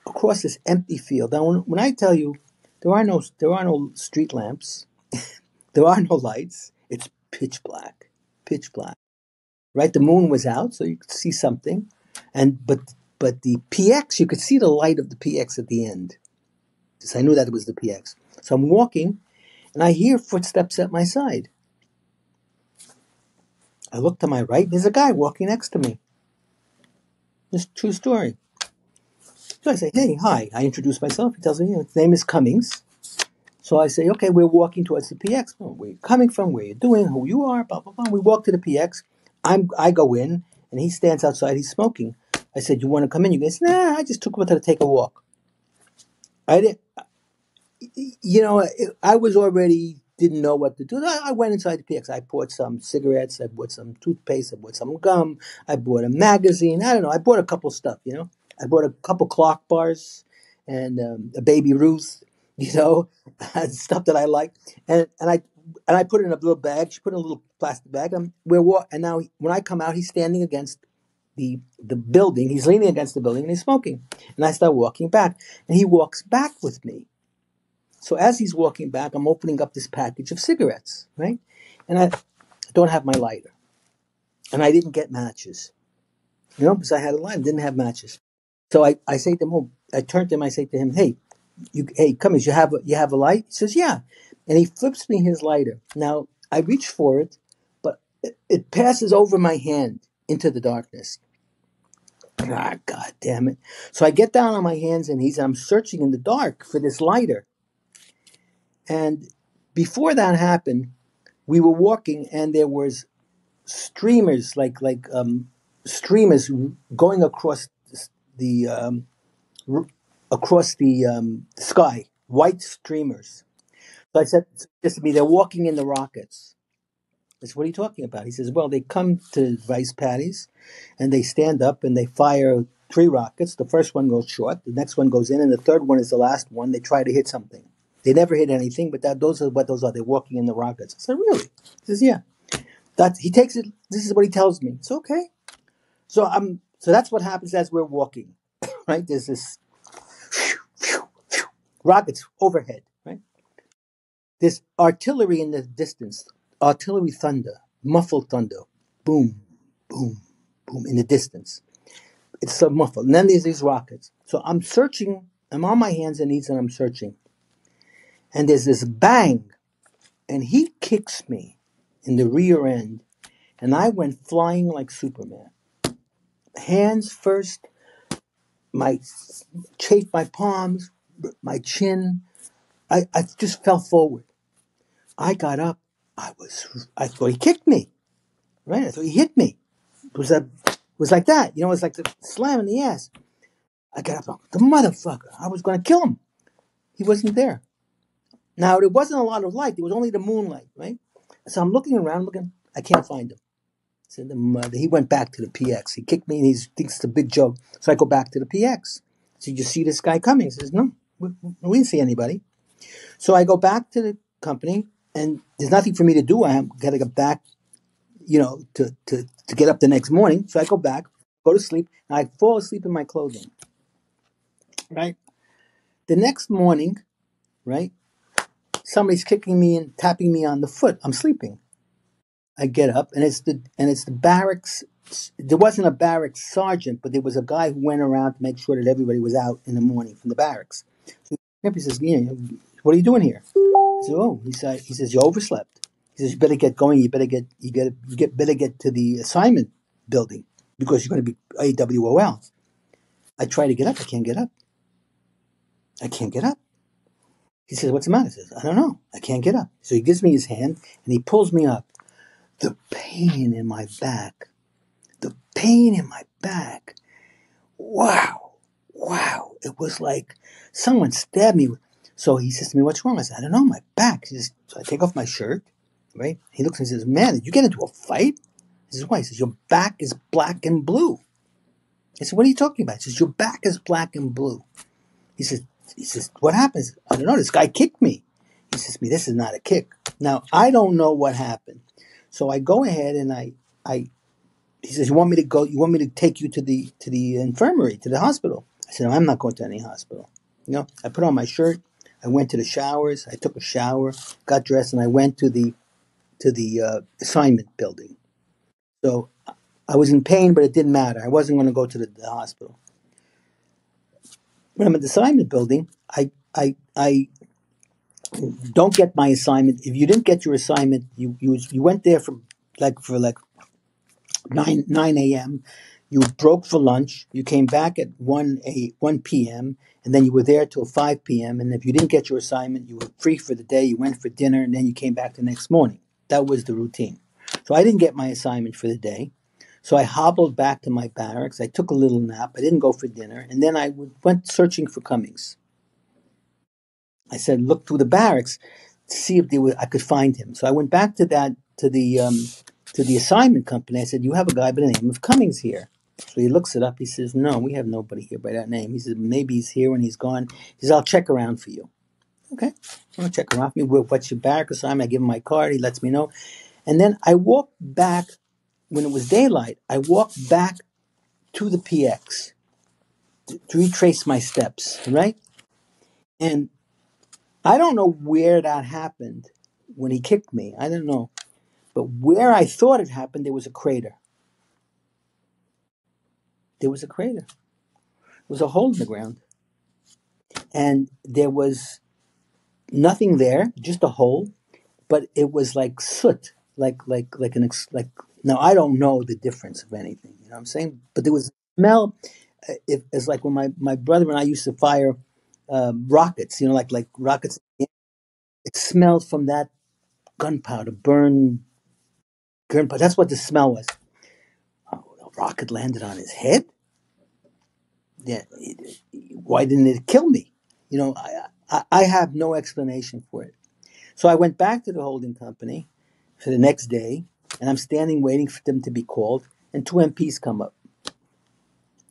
across this empty field. Now, when I tell you there are no street lamps, there are no lights. It's pitch black, pitch black. right? The moon was out, so you could see something, and but the PX, you could see the light of the PX at the end. So I knew that it was the PX. So I'm walking, and I hear footsteps at my side. I look to my right. There's a guy walking next to me. This true story. So I say, "Hey, hi." I introduce myself. He tells me, his name is Cummings. So I say, "Okay, we're walking towards the PX. Oh, where you coming from? Where you doing? Who you are?" Blah blah blah. We walk to the PX. I go in, and he stands outside. He's smoking. I said, "You want to come in?" You guys, "Nah, I just took over to take a walk." I didn't. I was already didn't know what to do. I went inside the PX. I bought some cigarettes. I bought some toothpaste. I bought some gum. I bought a magazine. I don't know. I bought a couple stuff. I bought a couple clock bars and a Baby Ruth. Stuff that I like. And I put it in a little bag. She put it in a little plastic bag. And now when I come out, he's standing against the building. He's leaning against the building and he's smoking. And I start walking back, and he walks back with me. So as he's walking back, I'm opening up this package of cigarettes, right? And I don't have my lighter. And I didn't get matches, because I had a lighter, didn't have matches. So I say to him, I turn to him, I say to him, hey, Cummings, you have a light? He says, yeah. And he flips me his lighter. Now, I reach for it, but it passes over my hand into the darkness. God damn it. So I get down on my hands and knees, and I'm searching in the dark for this lighter. And before that happened, we were walking, and there was streamers, streamers going the across the sky, white streamers. So I said, just to me, they're walking in the rockets. I said, what are you talking about? He says, well, they come to rice paddies, and they stand up, and they fire 3 rockets. The first one goes short, the next one goes in, and the third one is the last one. They try to hit something. They never hit anything, but those are what those are. They're walking in the rockets. I said, really? He says, yeah. He takes it. This is what he tells me. It's okay. So that's what happens as we're walking, right? There's this rockets overhead, right? There's artillery in the distance, artillery thunder, muffled thunder, boom, boom, boom in the distance. It's so muffled. And then there's these rockets. So I'm searching. I'm on my hands and knees and I'm searching. And there's this bang, and he kicks me in the rear end, and I went flying like Superman. Hands first, chafed my palms, my chin. I just fell forward. I got up. I thought he kicked me, right? I thought he hit me. It was like that. It was like the slam in the ass. I got up. The motherfucker. I was going to kill him. He wasn't there. Now, there wasn't a lot of light. There was only the moonlight, right? So I'm looking around, looking. I can't find him. So he went back to the PX. He kicked me, and he thinks it's a big joke. So I go back to the PX. So you see this guy coming? He says, no, we didn't see anybody. So I go back to the company, and there's nothing for me to do. I have got to get back, to get up the next morning. So I go back, go to sleep, and I fall asleep in my clothing. Right. The next morning, right, somebody's kicking me and tapping me on the foot. I'm sleeping. I get up, and it's the barracks. There wasn't a barracks sergeant, but there was a guy who went around to make sure that everybody was out in the morning from the barracks. So he says, what are you doing here? I said, oh, he says, you overslept. He says, you better get going. You better get to the assignment building because you're going to be AWOL. I try to get up. I can't get up. He says, what's the matter? I says, I don't know. I can't get up. So he gives me his hand and he pulls me up. The pain in my back. Wow. It was like someone stabbed me. So he says to me, what's wrong? I said, I don't know, my back. So I take off my shirt, right? He looks and says, man, did you get into a fight? He says, why? He says, your back is black and blue. I said, what are you talking about? He says, your back is black and blue. He says, what happens? I don't know. This guy kicked me. He says to me, this is not a kick. Now, I don't know what happened. So I go ahead and he says, you want me to go? You want me to take you to the infirmary, to the hospital? I said, no, I'm not going to any hospital. I put on my shirt. I went to the showers. I took a shower, got dressed, and I went to the assignment building. So I was in pain, but it didn't matter. I wasn't going to go to the hospital. When I'm at the assignment building, I don't get my assignment. If you didn't get your assignment, you went there for 9 a.m. You broke for lunch. You came back at 1 p.m. and then you were there till 5 p.m. And if you didn't get your assignment, you were free for the day. You went for dinner and then you came back the next morning. That was the routine. So I didn't get my assignment for the day. So I hobbled back to my barracks. I took a little nap. I didn't go for dinner. And then went searching for Cummings. I said, look through the barracks to see if I could find him. So I went back to the assignment company. I said, you have a guy by the name of Cummings here. So he looks it up. He says, no, we have nobody here by that name. He says, maybe he's here when he's gone. He says, I'll check around for you. Okay. I'll check around for me. What's your barrack assignment? I give him my card. He lets me know. And then I walked back when it was daylight. I walked back to the PX to retrace my steps, right? And I don't know where that happened when he kicked me. I don't know. But where I thought it happened, there was a crater. There was a crater. There was a hole in the ground. And there was nothing there, just a hole, but it was like soot, like now I don't know the difference of anything, you know what I'm saying? But there was a smell. It's like when my brother and I used to fire rockets, like rockets. It smelled from that gunpowder, burned gunpowder. That's what the smell was. Oh, a rocket landed on his head. Yeah, why didn't it kill me? I have no explanation for it. So I went back to the holding company for the next day, and I'm standing waiting for them to be called, and two MPs come up,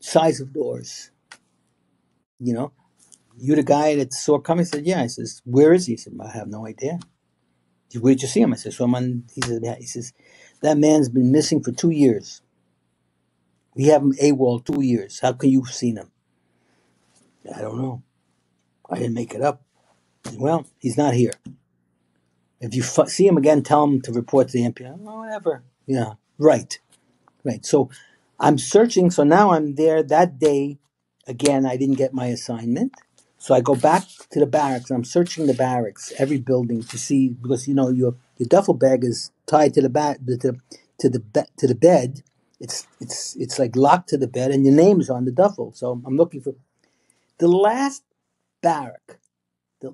size of doors. You know, you the guy that saw coming? I said, yeah. I says, where is he? He said, I have no idea. Where did you see him? I said, so I'm on. He said, yeah. He says, that man's been missing for 2 years. We have him AWOL 2 years. How can you have seen him? I don't know. I didn't make it up. Well, he's not here. If you see him again, tell him to report to the MP. Oh, whatever. Yeah, right. So I'm searching. So now I'm there that day. Again, I didn't get my assignment. So I go back to the barracks. I'm searching the barracks, every building to see, because your duffel bag is tied to the to the bed. It's like locked to the bed, and your name's on the duffel. So I'm looking for the last barrack.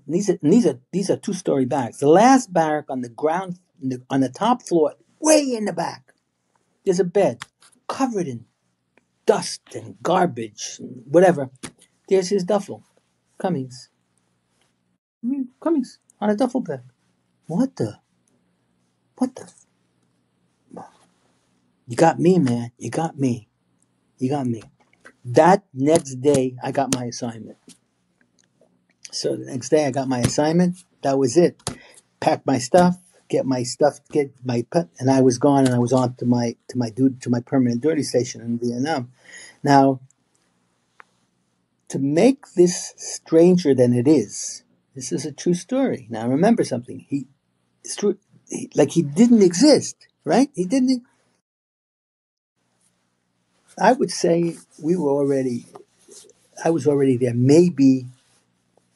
These are 2-story barracks. The last barrack on the ground, on the top floor, way in the back. There's a bed covered in dust and garbage and whatever. There's his duffel. Cummings. Cummings on a duffel bag. What the? What the? You got me, man. You got me. You got me. That next day, I got my assignment. So the next day, I got my assignment. That was it. Pack my stuff, get my pet, and I was gone. And I was on to my permanent duty station in Vietnam. Now, to make this stranger than it is, this is a true story. Now, remember something. It's true. He didn't exist, right? He didn't. I would say I was already there, maybe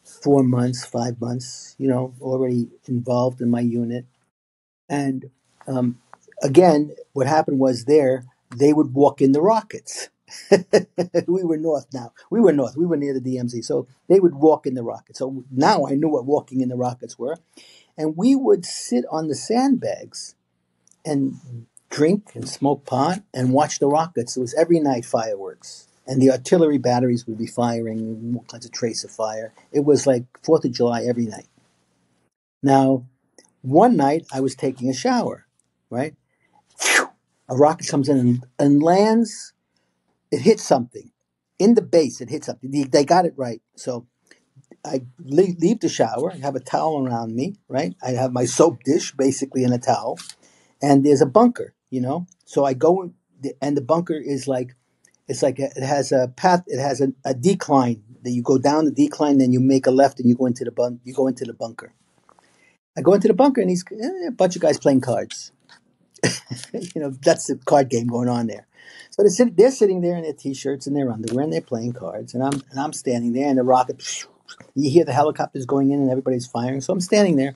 4 months, 5 months, already involved in my unit. And again, what happened was they would walk in the rockets. We were north now. We were north. We were near the DMZ. So they would walk in the rockets. So now I knew what walking in the rockets were. And we would sit on the sandbags and drink and smoke pot and watch the rockets. It was every night fireworks. And the artillery batteries would be firing all kinds of trace of fire. It was like 4th of July every night. Now, one night I was taking a shower, right? A rocket comes in and lands. It hits something. In the base, it hits something. They got it right. So I leave the shower. I have a towel around me, right? I have my soap dish basically in a towel. And there's a bunker, So I go, and the bunker is it has a path. It has a decline that you go down the decline, then you make a left, and you go into the bunker. I go into the bunker, and he's a bunch of guys playing cards. That's the card game going on there. So they're sitting there in their t-shirts and their underwear and they're playing cards, and I'm standing there, and the rocket. You hear the helicopters going in and everybody's firing. So I'm standing there.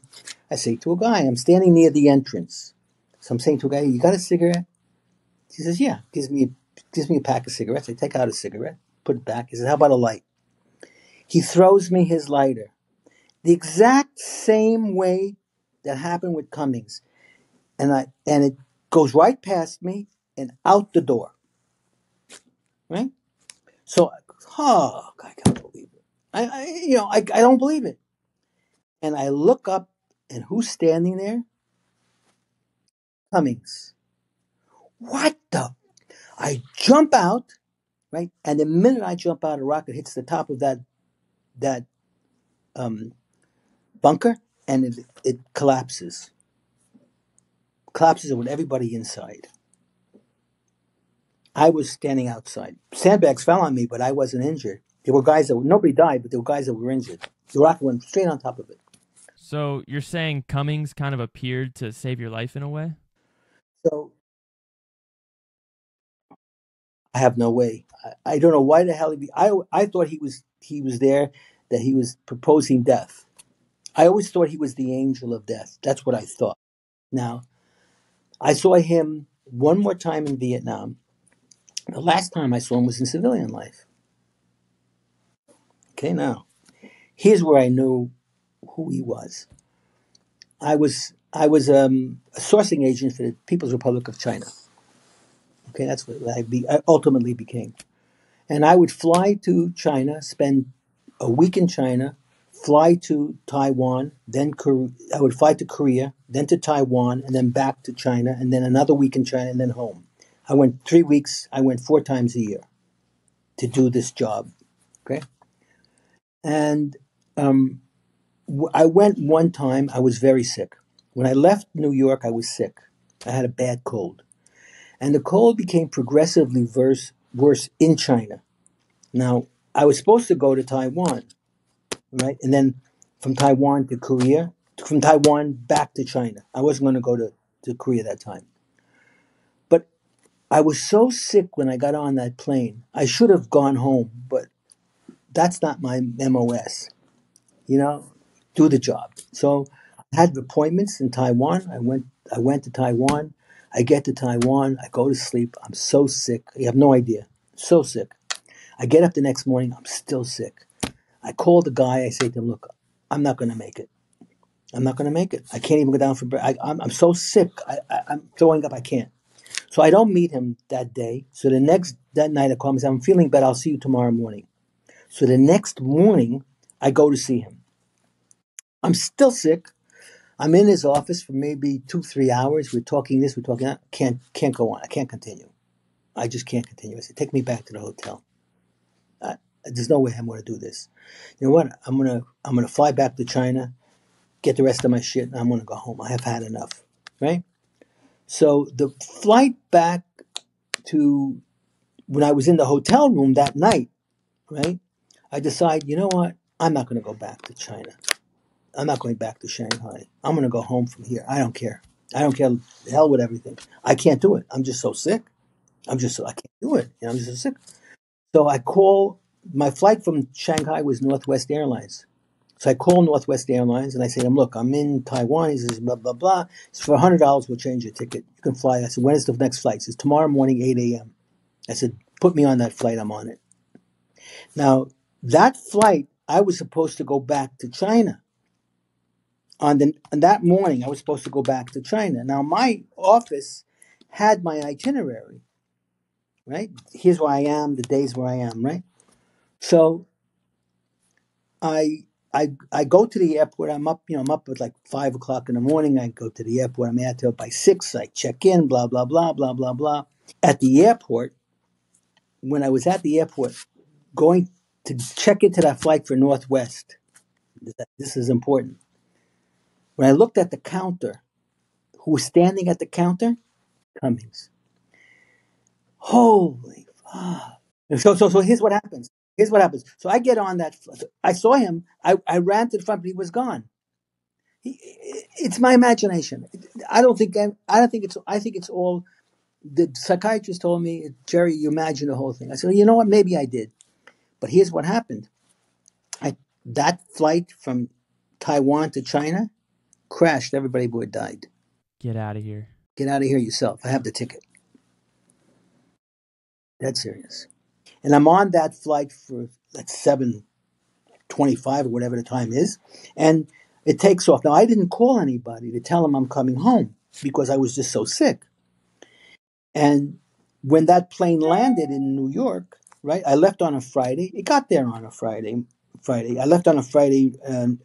I say to a guy, I'm standing near the entrance. So I'm saying to a guy, "You got a cigarette?" He says, "Yeah." Gives me a pack of cigarettes. I take out a cigarette, put it back. He says, "How about a light?" He throws me his lighter. The exact same way that happened with Cummings. And it goes right past me and out the door. Right? So, I can't believe it. I don't believe it. And I look up, and who's standing there? Cummings. What the? I jump out, right? And the minute I jump out, a rocket hits the top of that um, bunker, and it collapses with everybody inside. I was standing outside. Sandbags fell on me, but I wasn't injured. There were guys nobody died, but there were guys that were injured. The rocket went straight on top of it. So you're saying Cummings kind of appeared to save your life in a way? So I have no way. I don't know why the hell I thought he was there, that he was proposing death. I always thought he was the angel of death. That's what I thought. Now, I saw him one more time in Vietnam. The last time I saw him was in civilian life. Okay, now here's where I knew who he was. I was a sourcing agent for the People's Republic of China. Okay, that's what I ultimately became. And I would fly to China, spend a week in China, fly to Taiwan, then I would fly to Korea, then to Taiwan, and then back to China, and then another week in China, and then home. I went 3 weeks. I went 4 times a year to do this job. Okay, and um, I went one time. I was very sick. When I left New York, I was sick. I had a bad cold, and the cold became progressively worse in China. Now, I was supposed to go to Taiwan, right? And then from Taiwan to Korea, from Taiwan back to China. I wasn't going to go to Korea that time. But I was so sick when I got on that plane. I should have gone home, but that's not my MOS, you know, do the job. So I had appointments in Taiwan. I went to Taiwan. I get to Taiwan. I go to sleep. I'm so sick. You have no idea. So sick. I get up the next morning. I'm still sick. I call the guy. I say to him, "Look, I'm not going to make it. I'm not going to make it. I can't even go down for bread. I'm so sick. I'm throwing up. I can't." So I don't meet him that day. So that night I call him and say, "I'm feeling better. I'll see you tomorrow morning." So the next morning I go to see him. I'm still sick. I'm in his office for maybe 2-3 hours. We're talking this. We're talking that. Can't go on. I can't continue. I just can't continue. I said, "Take me back to the hotel. There's no way I'm going to do this. You know what? I'm gonna fly back to China, get the rest of my shit, and I'm going to go home. I have had enough." Right? So the flight back to when I was in the hotel room that night, right? I decide, you know what? I'm not going to go back to China. I'm not going back to Shanghai. I'm going to go home from here. I don't care. I don't care. The hell with everything. I can't do it. I'm just so sick. I can't do it. I'm just so sick. So I call. My flight from Shanghai was Northwest Airlines. So I call Northwest Airlines and I say to him, "Look, I'm in Taiwan." He says, "Blah, blah, blah. So for $100, we'll change your ticket. You can fly." I said, "When is the next flight?" He says, "Tomorrow morning, 8 a.m." I said, "Put me on that flight. I'm on it." Now, that flight, I was supposed to go back to China. On that morning, I was supposed to go back to China. Now, my office had my itinerary, right? Here's where I am, the days where I am, right? So I go to the airport. I'm up at like 5 o'clock in the morning. I go to the airport. I'm out there by 6. I check in, blah, blah, blah, blah, blah, blah. At the airport, when I was at the airport, going to check into that flight for Northwest, this is important. When I looked at the counter, who was standing at the counter? Cummings. Holy fuck. So here's what happens. Here's what happens. So I get on that. I saw him. I ran to the front, but he was gone. It's my imagination. I don't think it's. I think it's all The psychiatrist told me, Jerry, you imagine the whole thing. I said, well, you know what? Maybe I did. But here's what happened. That flight from Taiwan to China crashed. Everybody aboard died. Get out of here. Get out of here yourself. I have the ticket. That's serious. And I'm on that flight for like 7:25 or whatever the time is. And it takes off. Now, I didn't call anybody to tell them I'm coming home because I was just so sick. And when that plane landed in New York, right, I left on a Friday. It got there on a Friday. I left on a Friday.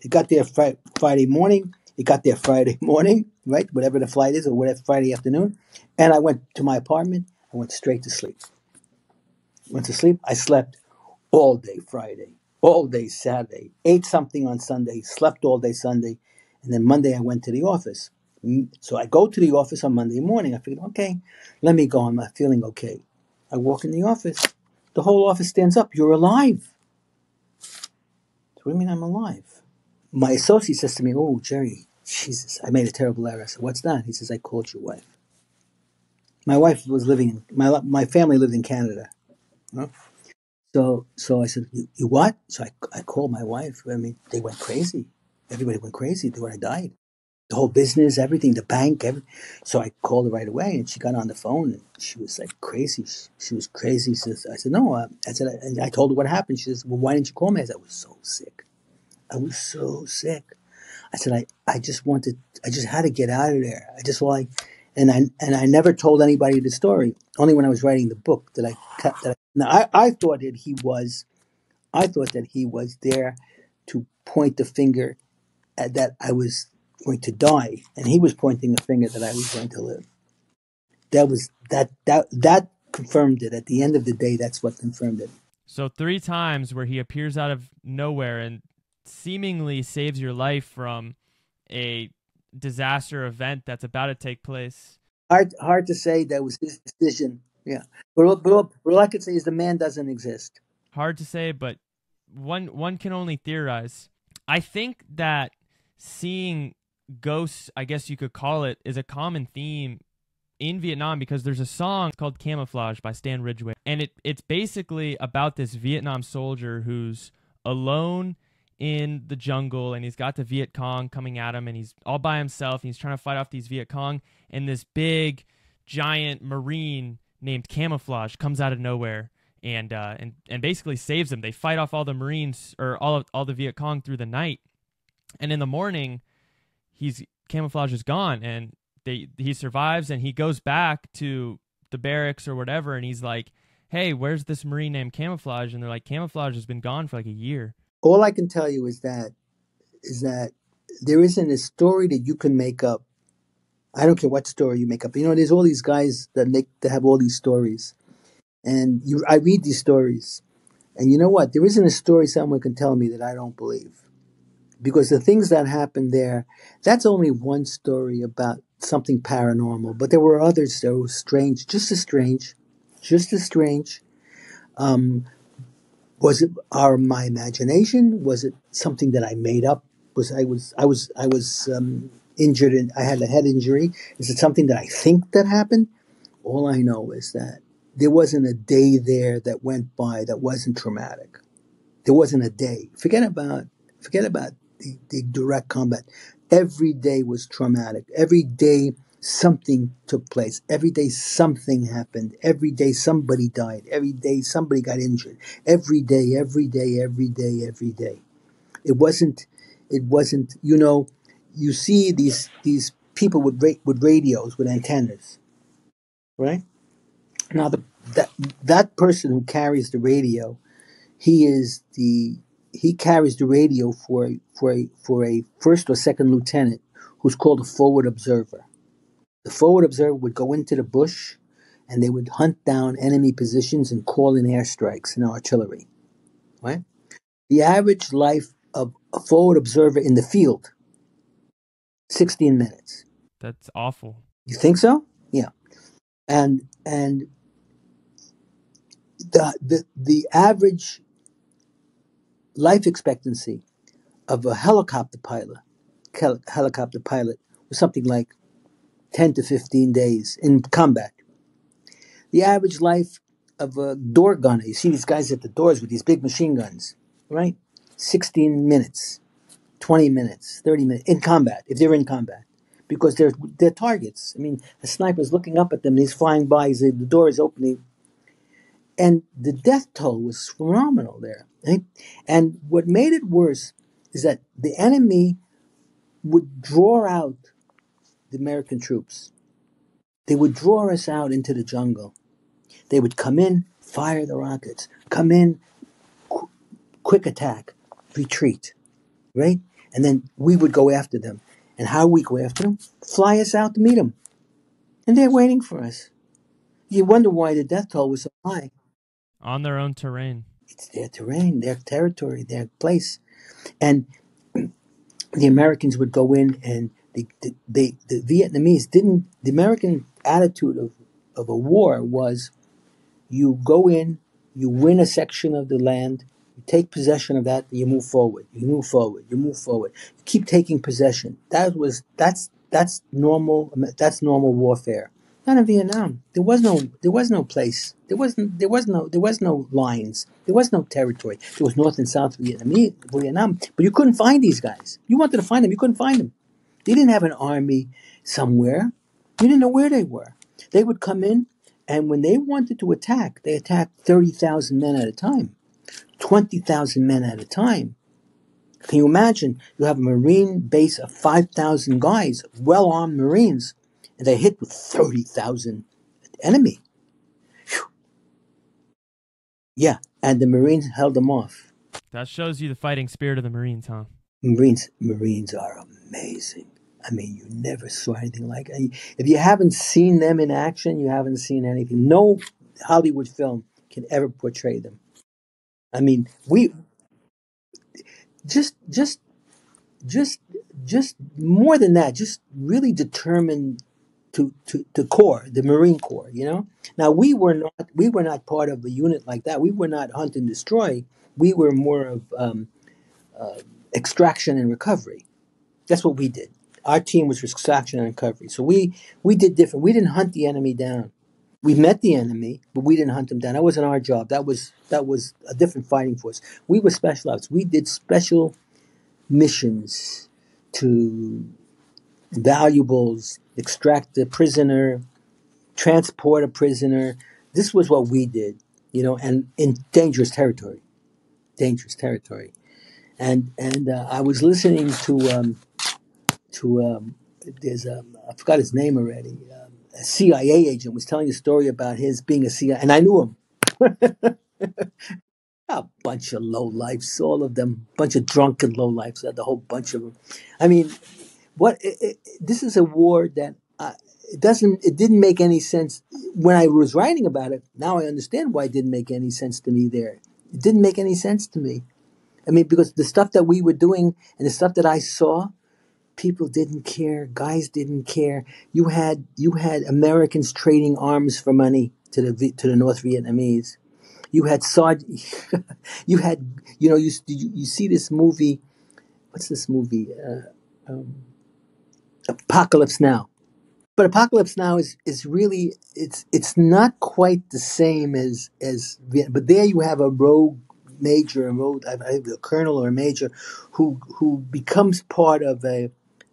It got there Friday morning. It got there Friday morning, right, whatever the flight is, or whatever, Friday afternoon. And I went to my apartment. I went straight to sleep. I slept all day Friday, all day Saturday, ate something on Sunday, slept all day Sunday, and then Monday I went to the office. So I go to the office on Monday morning. I figured, okay, let me go. I'm not feeling okay. I walk in the office. The whole office stands up. You're alive. So what do you mean I'm alive? My associate says to me, oh, Jerry, Jesus, I made a terrible error. I said, what's that? He says, I called your wife. My wife was living, my family lived in Canada. Huh? So I said, you what? So I called my wife. I mean, they went crazy. Everybody went crazy. They would have died. The whole business, everything, the bank, everything. So I called her right away, and she got on the phone, and she was like crazy. She was crazy. I said, no. And I told her what happened. She says, well, why didn't you call me? I said, I was so sick. I was so sick. I said, I just had to get out of there. I just like, and I never told anybody the story. Only when I was writing the book did I cut that. Now I thought that he was there to point the finger at that I was going to die, and he was pointing a finger that I was going to live. That confirmed it. At the end of the day, that's what confirmed it. So 3 times where he appears out of nowhere and seemingly saves your life from a disaster event that's about to take place. Hard to say that was his decision. Yeah, but all I could say is the man doesn't exist. Hard to say, but one can only theorize. I think that seeing ghosts, I guess you could call it, is a common theme in Vietnam because there's a song called Camouflage by Stan Ridgway. And it's basically about this Vietnam soldier who's alone in the jungle, and he's got the Viet Cong coming at him, and he's all by himself, and he's trying to fight off these Viet Cong, and this big, giant Marine named Camouflage comes out of nowhere and basically saves him. They fight off all the Marines, or all the Viet Cong, through the night. And in the morning, Camouflage is gone, and he survives, and he goes back to the barracks or whatever, and he's like, hey, where's this Marine named Camouflage? And they're like, Camouflage has been gone for like a year. All I can tell you is that there isn't a story that you can make up. I don't care what story you make up. There's all these guys that have all these stories, and I read these stories, and you know what? There isn't a story someone can tell me that I don't believe, because the things that happened there, that's only one story about something paranormal, but there were others that were strange, just as strange. Was it my imagination? Was it something that I made up? I was injured, and I had a head injury. Is it something that I think that happened? All I know is that there wasn't a day there that went by that wasn't traumatic. There wasn't a day. Forget about the direct combat. Every day was traumatic. Every day something took place. Every day something happened. Every day somebody died. Every day somebody got injured. Every day, every day, every day, every day. It wasn't. You see these people with radios, with antennas, right? Now that person who carries the radio, he carries the radio for a first or second lieutenant who's called a forward observer. The forward observer would go into the bush, and they would hunt down enemy positions and call in airstrikes and artillery. Right? The average life of a forward observer in the field, 16 minutes. That's awful. You think so? Yeah. And the average life expectancy of a helicopter pilot was something like 10 to 15 days in combat. the average life of a door gunner. You see these guys at the doors with these big machine guns, right? 16 minutes, 20 minutes, 30 minutes in combat, if they're in combat. Because they're targets. I mean, a sniper's looking up at them and he's flying by, the door is opening. And the death toll was phenomenal there. Right? And what made it worse is that the enemy would draw out the American troops. They would draw us out into the jungle. They would come in, fire the rockets, come in, quick attack, retreat, right? And then we would go after them. And how we go after them? Fly us out to meet them. And they're waiting for us. You wonder why the death toll was so high. On their own terrain. It's their terrain, their territory, their place. And the Americans would go in, and the Vietnamese didn't. The American attitude of a war was, you go in, you win a section of the land, you take possession of that, you move forward, you move forward, you move forward. You keep taking possession. That's normal. That's normal warfare. Not in Vietnam. There was no place. There was no lines. There was no territory. There was North and South Vietnam, but you couldn't find these guys. You wanted to find them, you couldn't find them. They didn't have an army somewhere. You didn't know where they were. They would come in, and when they wanted to attack, they attacked 30,000 men at a time, 20,000 men at a time. Can you imagine? You have a Marine base of 5,000 guys, well-armed Marines, and they hit with 30,000 enemy. Whew. Yeah, and the Marines held them off. That shows you the fighting spirit of the Marines, huh? Marines are amazing. I mean, you never saw anything like it. If you haven't seen them in action, you haven't seen anything. No Hollywood film can ever portray them. I mean, we just more than that, just really determined to core the Marine Corps. Now we were not part of a unit like that. We were not hunt and destroy. We were more of extraction and recovery. That's what we did. Our team was extraction and recovery. So we did different. We didn't hunt the enemy down. We met the enemy, but we didn't hunt them down. That wasn't our job. That was a different fighting force. We were special ops. We did special missions to valuables, extract the prisoner, transport a prisoner. This was what we did, and in dangerous territory. And I was listening to there's I forgot his name already. A CIA agent was telling a story about his being a CIA, and I knew him. A bunch of lowlifes, all of them, bunch of drunken lowlifes, the whole bunch of them. I mean, this is a war that it didn't make any sense when I was writing about it. Now I understand why it didn't make any sense to me there. It didn't make any sense to me. I mean, because the stuff that we were doing and the stuff that I saw, people didn't care. Guys didn't care. You had Americans trading arms for money to the North Vietnamese. You had you had you see this movie. What's this movie? Apocalypse Now. But Apocalypse Now is really it's not quite the same as Vietnam. But there you have a rogue major, a colonel or a major, who becomes part of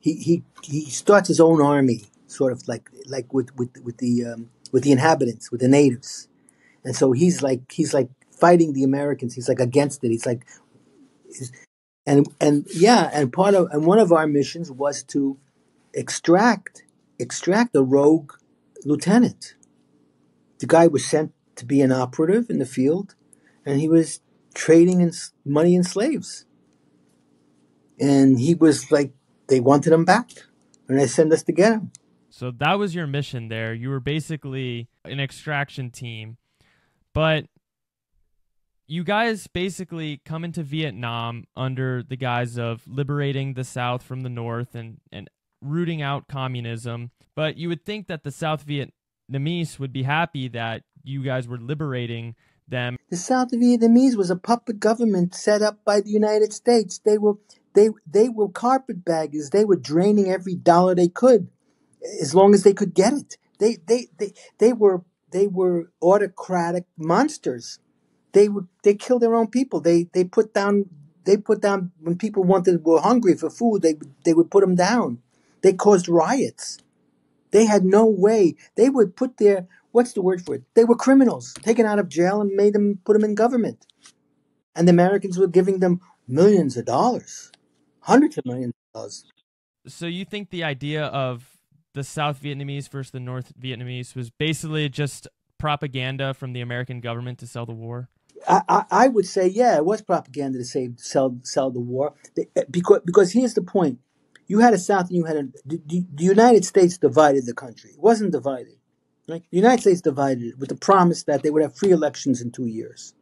he starts his own army, sort of like with the inhabitants, with the natives, and so he's like fighting the Americans. He's like against it. And one of our missions was to extract a rogue lieutenant. The guy was sent to be an operative in the field, and he was trading in money and slaves. And he was like, they wanted him back, and they sent us to get him. So that was your mission there. You were basically an extraction team, but you guys basically come into Vietnam under the guise of liberating the South from the North and rooting out communism. But you would think that the South Vietnamese would be happy that you guys were liberating them. The South Vietnamese was a puppet government set up by the United States. They were carpetbaggers. They were draining every dollar they could, as long as they could get it. They were autocratic monsters. They killed their own people. They put down when people were hungry for food. They would put them down. They caused riots. They had no way. They would put their, what's the word for it? They were criminals taken out of jail and put them in government. And the Americans were giving them millions of dollars, hundreds of millions of dollars. So you think the idea of the South Vietnamese versus the North Vietnamese was basically just propaganda from the American government to sell the war? I would say, yeah, it was propaganda to sell the war. Because here's the point: you had a South and you had the United States divided the country. It wasn't divided. Right? The United States divided it with the promise that they would have free elections in 2 years.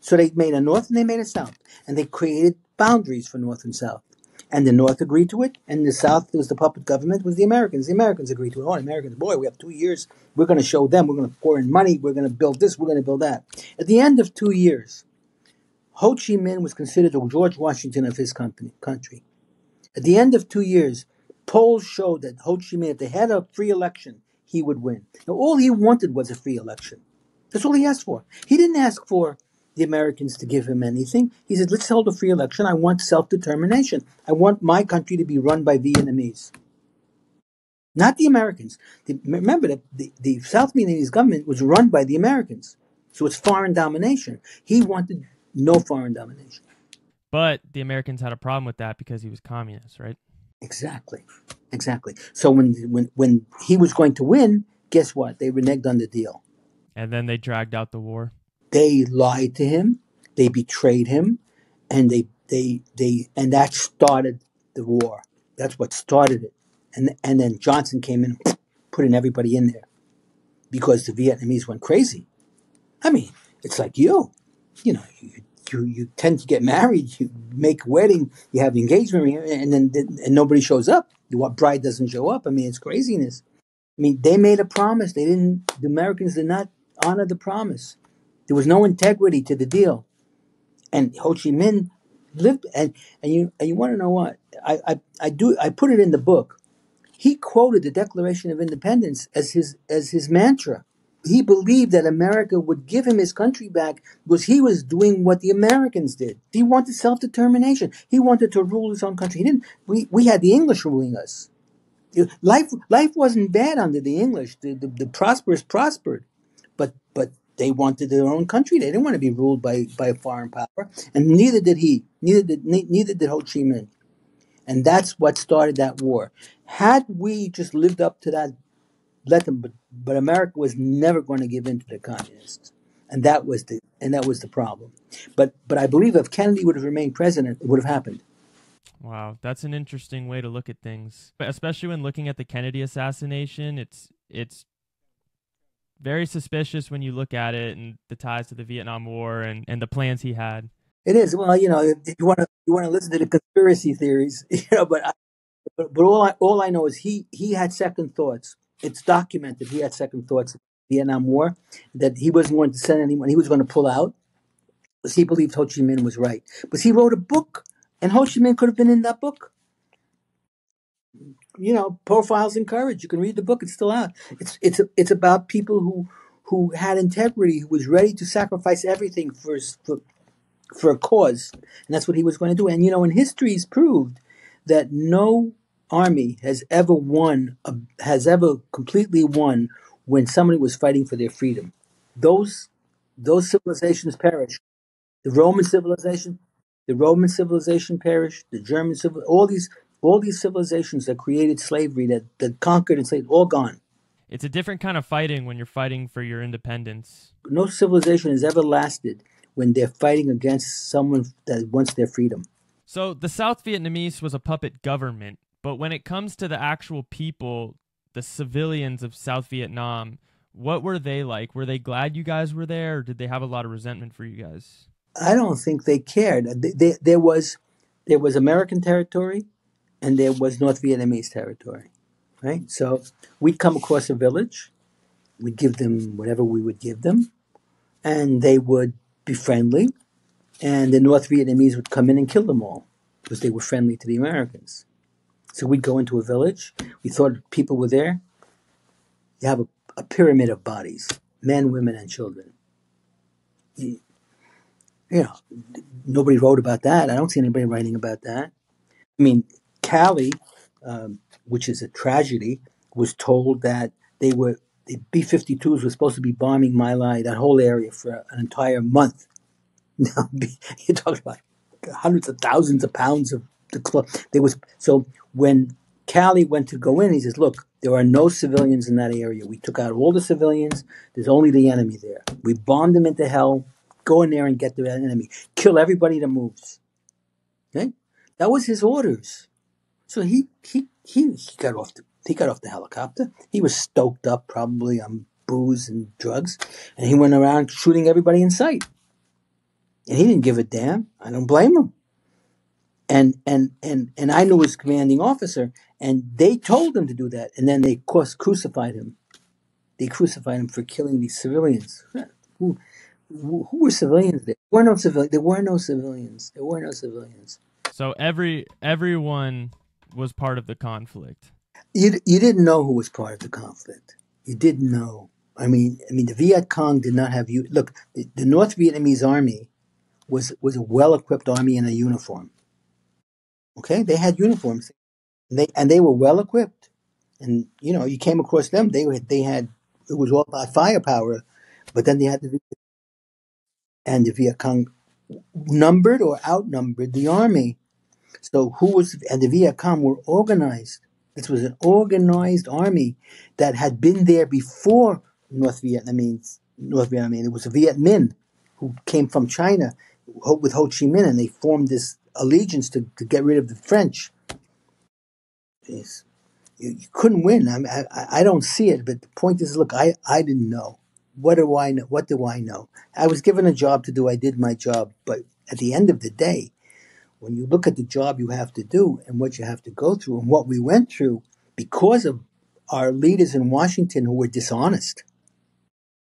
So they made a North and they made a South, and they created boundaries for North and South. And the North agreed to it, and the South, was the puppet government, was the Americans. The Americans agreed to it. Oh, the Americans, boy, we have 2 years. We're going to show them. We're going to pour in money. We're going to build this. We're going to build that. At the end of 2 years, Ho Chi Minh was considered the George Washington of his country. At the end of 2 years, polls showed that Ho Chi Minh, at the head of free election, he would win. Now, all he wanted was a free election. That's all he asked for. He didn't ask for the Americans to give him anything. He said, let's hold a free election. I want self-determination. I want my country to be run by Vietnamese, not the Americans. Remember that the South Vietnamese government was run by the Americans. So it's foreign domination. He wanted no foreign domination. But the Americans had a problem with that because he was communist, right? Exactly. So when he was going to win, guess what? They reneged on the deal. And then they dragged out the war. They lied to him, they betrayed him, and and that started the war. That's what started it. And then Johnson came in and put in everybody in there because the Vietnamese went crazy. I mean, it's like you tend to get married, you make a wedding, you have the engagement ring, and nobody shows up. The bride doesn't show up. I mean, it's craziness. I mean, they made a promise. The Americans did not honor the promise. There was no integrity to the deal, and Ho Chi Minh lived. And you want to know what? I put it in the book. He quoted the Declaration of Independence as his mantra. He believed that America would give him his country back because he was doing what the Americans did. He wanted self-determination. He wanted to rule his own country. He didn't. We had the English ruling us. Life wasn't bad under the English. The prosperous prospered, but they wanted their own country. They didn't want to be ruled by a foreign power, and neither did he. Neither did Ho Chi Minh, and that's what started that war. Had we just lived up to that, let them. But America was never going to give in to the communists, and that was the problem. But I believe if Kennedy would have remained president, it would have happened. Wow, that's an interesting way to look at things. But especially when looking at the Kennedy assassination, it's very suspicious when you look at it and the ties to the Vietnam War and the plans he had. It is. Well, if you want to listen to the conspiracy theories, but all I know is he had second thoughts. It's documented. He had second thoughts in the Vietnam War, that he wasn't going to send anyone. He was going to pull out because he believed Ho Chi Minh was right. But he wrote a book, and Ho Chi Minh could have been in that book. Profiles in Courage. You can read the book; it's still out. It's about people who had integrity, who was ready to sacrifice everything for a cause, and that's what he was going to do. And history has proved that no army has ever completely won when somebody was fighting for their freedom. Those civilizations perished. The Roman civilization perished. The German all these civilizations that created slavery, that conquered and enslaved, all gone. It's a different kind of fighting when you're fighting for your independence. No civilization has ever lasted when they're fighting against someone that wants their freedom. So the South Vietnamese was a puppet government, but when it comes to the actual people, the civilians of South Vietnam, what were they like? Were they glad you guys were there, or did they have a lot of resentment for you guys? I don't think they cared. There was American territory, and there was North Vietnamese territory, right? So we'd come across a village, we'd give them whatever we would give them, and they would be friendly, and the North Vietnamese would come in and kill them all because they were friendly to the Americans. So we'd go into a village. We thought people were there. You have a pyramid of bodies. men, women, and children. You know, nobody wrote about that. I don't see anybody writing about that. I mean, Cali, which is a tragedy, was told that the B-52s were supposed to be bombing My Lai, that whole area, for an entire month. Now, you're talking about hundreds of thousands of pounds of the clothes. There was so when Cali went to go in, he says, "Look, there are no civilians in that area. We took out all the civilians. There's only the enemy there. We bombed them into hell. Go in there and get the enemy. Kill everybody that moves." Okay? That was his orders. So he got off the helicopter. He was stoked up, probably on booze and drugs, and he went around shooting everybody in sight. And he didn't give a damn. I don't blame him. And I knew his commanding officer, and they told him to do that, and then they of course crucified him. They crucified him for killing these civilians. Who were civilians there? There were no civilians. There were no civilians. There were no civilians. So everyone was part of the conflict. You didn't know who was part of the conflict. You didn't know. I mean, the Viet Cong did not have you. Look, the North Vietnamese army was a well-equipped army in a uniform. Okay, they had uniforms, and they were well-equipped. And you came across them. They had it was all about firepower, but then they had the Viet Cong numbered or outnumbered the army. So and the Viet Cong were organized. This was an organized army that had been there before North Vietnamese. It was a Viet Minh who came from China with Ho Chi Minh, and they formed this allegiance to get rid of the French. Jeez. You couldn't win. I don't see it, but the point is, look, I didn't know. What do I know? What do I know? I was given a job to do. I did my job, but at the end of the day, when you look at the job you have to do and what you have to go through and what we went through because of our leaders in Washington who were dishonest,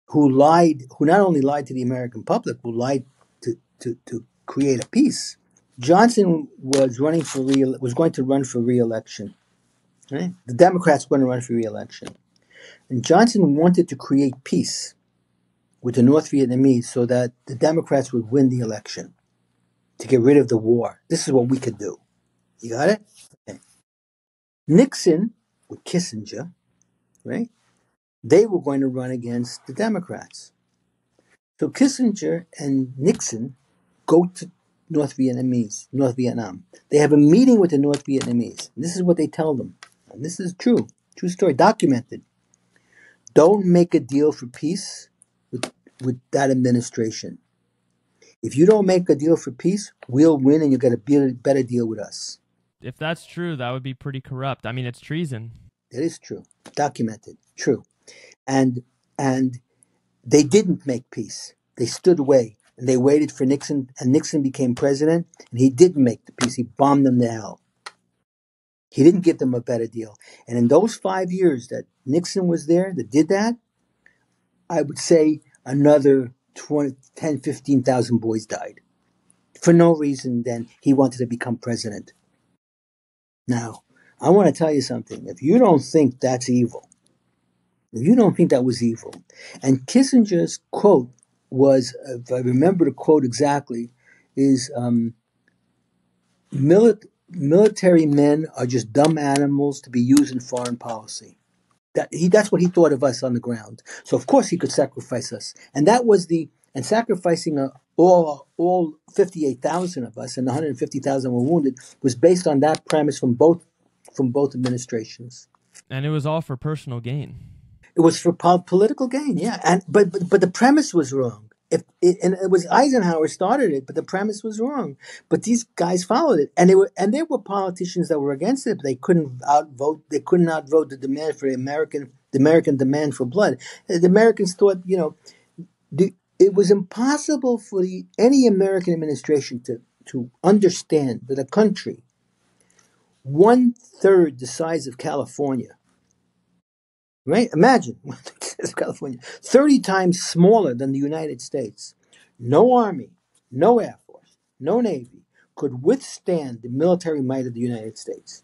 who not only lied to the American public, who lied to create a peace. Johnson was going to run for re-election. Right? The Democrats were going to run for re-election. And Johnson wanted to create peace with the North Vietnamese so that the Democrats would win the election, to get rid of the war. This is what we could do. You got it? Okay. Nixon with Kissinger, right? They were going to run against the Democrats. So Kissinger and Nixon go to North Vietnam. They have a meeting with the North Vietnamese. And this is what they tell them. And this is true story, documented. Don't make a deal for peace with that administration. If you don't make a deal for peace, we'll win and you'll get a better deal with us. If that's true, that would be pretty corrupt. I mean, it's treason. It is true. Documented. True. And they didn't make peace. They stood away and they waited for Nixon, and Nixon became president, and he didn't make the peace. He bombed them to hell. He didn't give them a better deal. And in those 5 years that Nixon was there that did that, I would say another 10, 15,000 boys died. For no reason then he wanted to become president. Now, I want to tell you something. If you don't think that's evil, if you don't think that was evil, and Kissinger's quote was, if I remember the quote exactly, is military men are just dumb animals to be used in foreign policy. That's what he thought of us on the ground. So of course he could sacrifice us, and sacrificing all 58,000 of us, and 150,000 were wounded, was based on that premise from both administrations. And it was all for personal gain. It was for political gain, yeah. But the premise was wrong. And it was Eisenhower started it, but the premise was wrong. But these guys followed it, and there were politicians that were against it, but they couldn't outvote. They couldn't outvote the demand for the American demand for blood. The Americans thought, it was impossible for any American administration to understand that a country 1/3 the size of California, right? Imagine California, 30 times smaller than the United States. No army, no air force, no navy could withstand the military might of the United States.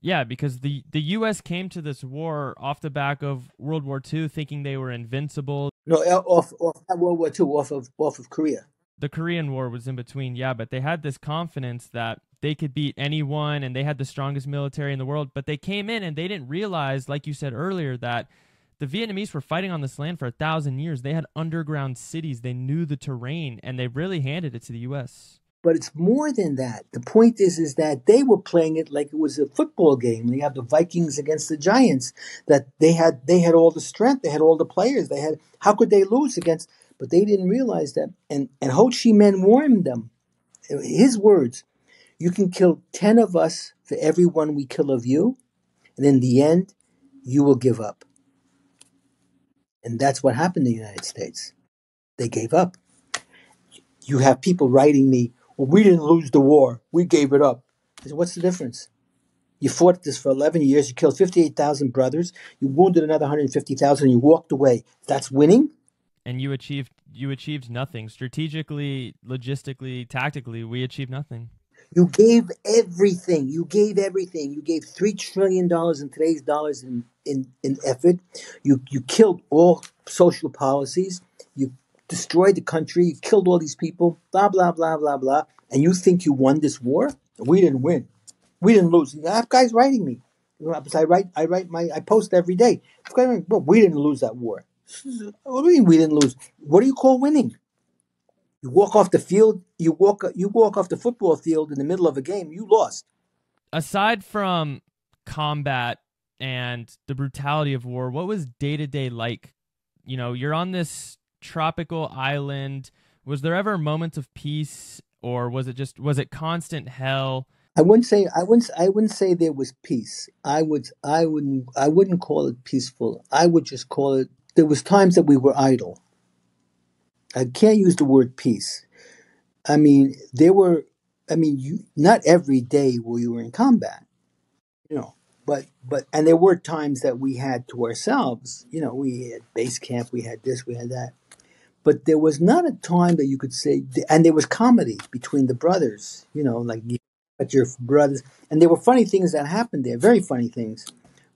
Yeah, because the U.S. came to this war off the back of World War II, thinking they were invincible. No, off not World War II, off of Korea. The Korean War was in between, yeah, but they had this confidence that they could beat anyone and they had the strongest military in the world. But they came in and they didn't realize, like you said earlier, that the Vietnamese were fighting on this land for 1,000 years. They had underground cities. They knew the terrain, and they really handed it to the U.S. But it's more than that. The point is that they were playing it like it was a football game. You have the Vikings against the Giants. That they had all the strength, they had all the players. They had how could they lose against? But they didn't realize that. And Ho Chi Minh warned them. His words: "You can kill 10 of us for every one we kill of you, and in the end, you will give up." And that's what happened in the United States. They gave up. You have people writing me, "Well, we didn't lose the war. We gave it up." I said, what's the difference? You fought this for 11 years. You killed 58,000 brothers. You wounded another 150,000 and you walked away. That's winning? And you achieved nothing strategically, logistically, tactically. We achieved nothing. You gave everything. You gave everything. You gave $3 trillion in today's dollars in effort. You killed all social policies. You destroyed the country. You killed all these people. Blah, blah, blah, blah, blah. And you think you won this war? We didn't win. We didn't lose. I have guys writing me. I post every day. Well, we didn't lose that war. What do you mean we didn't lose? What do you call winning? You walk off the field. You walk off the football field in the middle of a game. You lost. Aside from combat and the brutality of war, what was day to day like? You're on this tropical island. Was there ever moments of peace, or was it constant hell? I wouldn't say there was peace. I wouldn't call it peaceful. I would just call it. There was times that we were idle. I can't use the word peace. I mean, there were. I mean, not every day were you were in combat. You know, and there were times that we had to ourselves. We had base camp. We had this. We had that. But there was not a time that you could say, and there was comedy between the brothers, like you at your brothers, and there were funny things that happened there, very funny things.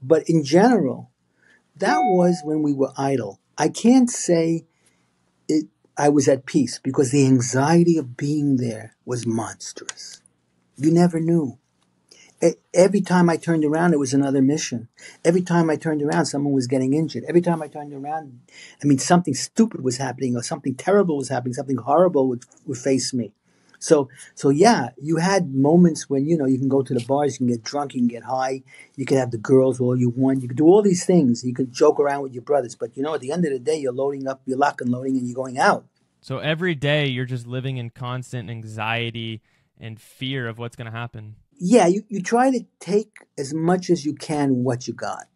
But in general, that was when we were idle. I can't say it. I was at peace because the anxiety of being there was monstrous. You never knew. Every time I turned around, it was another mission. Every time I turned around, someone was getting injured. Every time I turned around, something stupid was happening or something terrible was happening. Something horrible would face me. So yeah, you had moments when, you can go to the bars, you can get drunk, you can get high, you can have the girls all you want. You can do all these things. You can joke around with your brothers. But, at the end of the day, you're loading up, you're lock and loading, and you're going out. So every day you're just living in constant anxiety and fear of what's going to happen. Yeah, you try to take as much as you can what you got.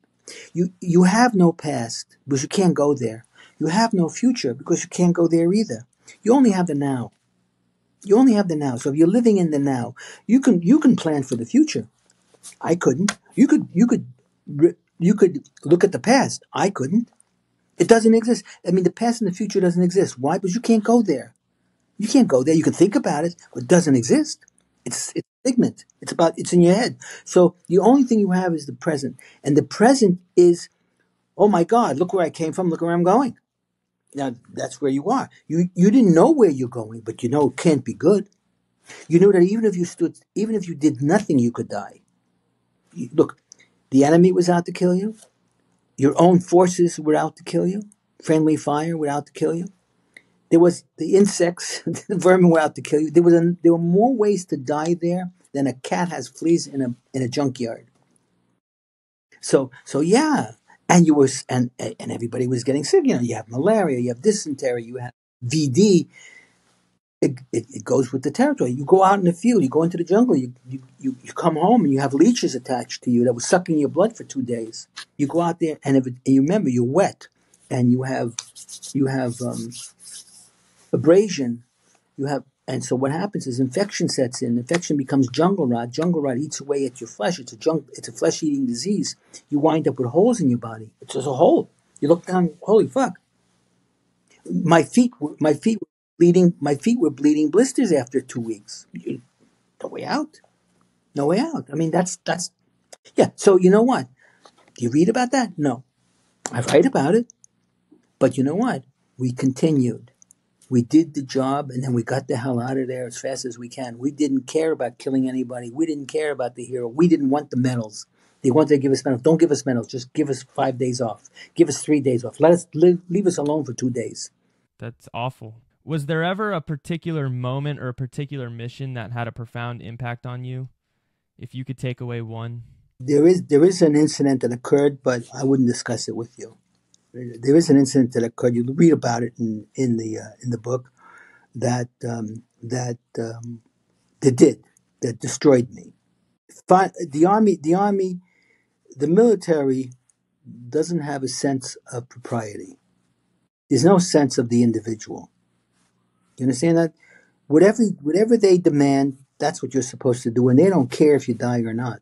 You have no past because you can't go there. You have no future because you can't go there either. You only have the now. You only have the now. So if you're living in the now, you can plan for the future. I couldn't. You could look at the past. I couldn't. It doesn't exist. The past and the future doesn't exist. Why? Because you can't go there. You can't go there. You can think about it, but it doesn't exist. It's a figment. It's in your head. So the only thing you have is the present. And the present is, oh my God, look where I came from, look where I'm going. Now that's where you are. You didn't know where you're going, but it can't be good. You know that even if you did nothing, you could die. Look, the enemy was out to kill you. Your own forces were out to kill you. Friendly fire were out to kill you. There was the insects, the vermin were out to kill you. There were more ways to die there than a cat has fleas in a junkyard. So yeah, and and everybody was getting sick. You have malaria, you have dysentery, you have VD. It goes with the territory. You go out in the field, you go into the jungle, you come home and you have leeches attached to you that was sucking your blood for 2 days. You go out there and you remember you're wet and you have abrasion. And so what happens is infection sets in. Infection becomes jungle rot. Jungle rot eats away at your flesh. It's a flesh-eating disease. You wind up with holes in your body. It's just a hole. You look down, holy fuck. My feet were bleeding. My feet were bleeding blisters after 2 weeks. No way out. No way out. That's Yeah. So you know what? Do you read about that? No. I write about it. But you know what? We continued. We did the job, and then we got the hell out of there as fast as we can. We didn't care about killing anybody. We didn't care about the hero. We didn't want the medals. They wanted to give us medals. Don't give us medals. Just give us 5 days off. Give us 3 days off. Let us leave us alone for 2 days. That's awful. Was there ever a particular moment or a particular mission that had a profound impact on you? If you could take away one. There is an incident that occurred, but I wouldn't discuss it with you. There is an incident that occurred. You read about it in the book that destroyed me. The military doesn't have a sense of propriety. There's no sense of the individual. You understand that? Whatever they demand, that's what you're supposed to do, and they don't care if you die or not.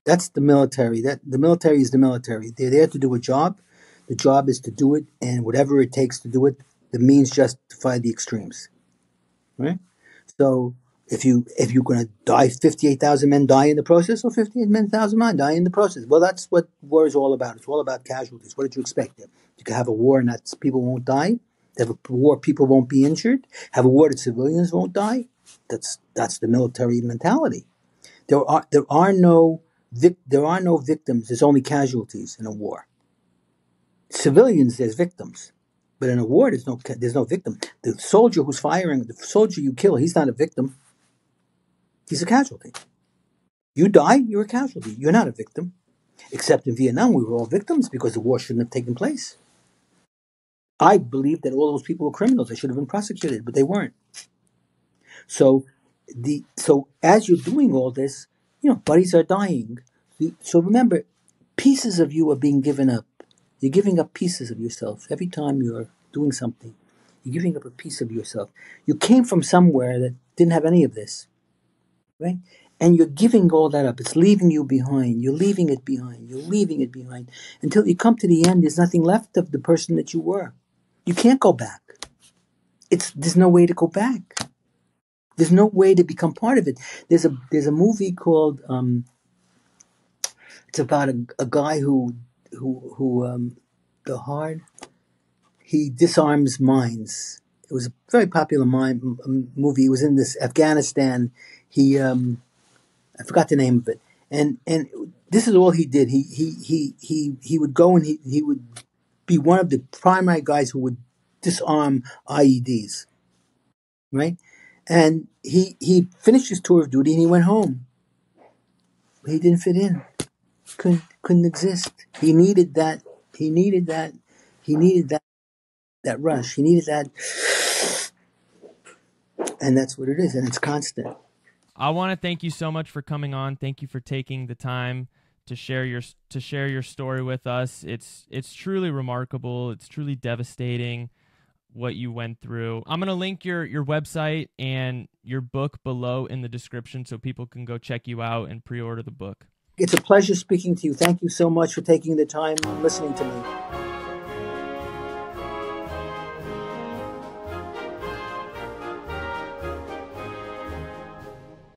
That's the military. That the military is the military. They're there to do a job. The job is to do it, and whatever it takes to do it, the means justify the extremes. Right? So if you're going to die, 58,000 men die in the process, or 58,000 men die in the process. Well, that's what war is all about. It's all about casualties. What did you expect? You could have a war and that people won't die. Have a war, people won't be injured. Have a war that civilians won't die. That's the military mentality. There are no victims. There's only casualties in a war. Civilians, there's victims. But in a war, there's no victim. The soldier who's firing, the soldier you kill, he's not a victim. He's a casualty. You die, you're a casualty. You're not a victim. Except in Vietnam, we were all victims because the war shouldn't have taken place. I believe that all those people were criminals. They should have been prosecuted, but they weren't. So, as you're doing all this, buddies are dying. So remember, pieces of you are being given up. You're giving up pieces of yourself every time you're doing something. You're giving up a piece of yourself. You came from somewhere that didn't have any of this, right? And you're giving all that up. It's leaving you behind. You're leaving it behind. You're leaving it behind until you come to the end. There's nothing left of the person that you were. You can't go back. There's no way to go back. There's no way to become part of it. There's a movie called it's about a guy who the hard he disarms mines. It was a very popular movie. It was in this Afghanistan. I forgot the name of it. And this is all he did. He would go and he would be one of the primary guys who would disarm IEDs, right? And he finished his tour of duty and he went home. He didn't fit in. Couldn't exist. He needed that. He needed that. He needed that rush. He needed that, and that's what it is. And it's constant. I want to thank you so much for coming on. Thank you for taking the time to share your story with us. It's truly remarkable. It's truly devastating what you went through. I'm going to link your website and your book below in the description so people can go check you out and pre-order the book. It's a pleasure speaking to you. Thank you so much for taking the time and listening to me.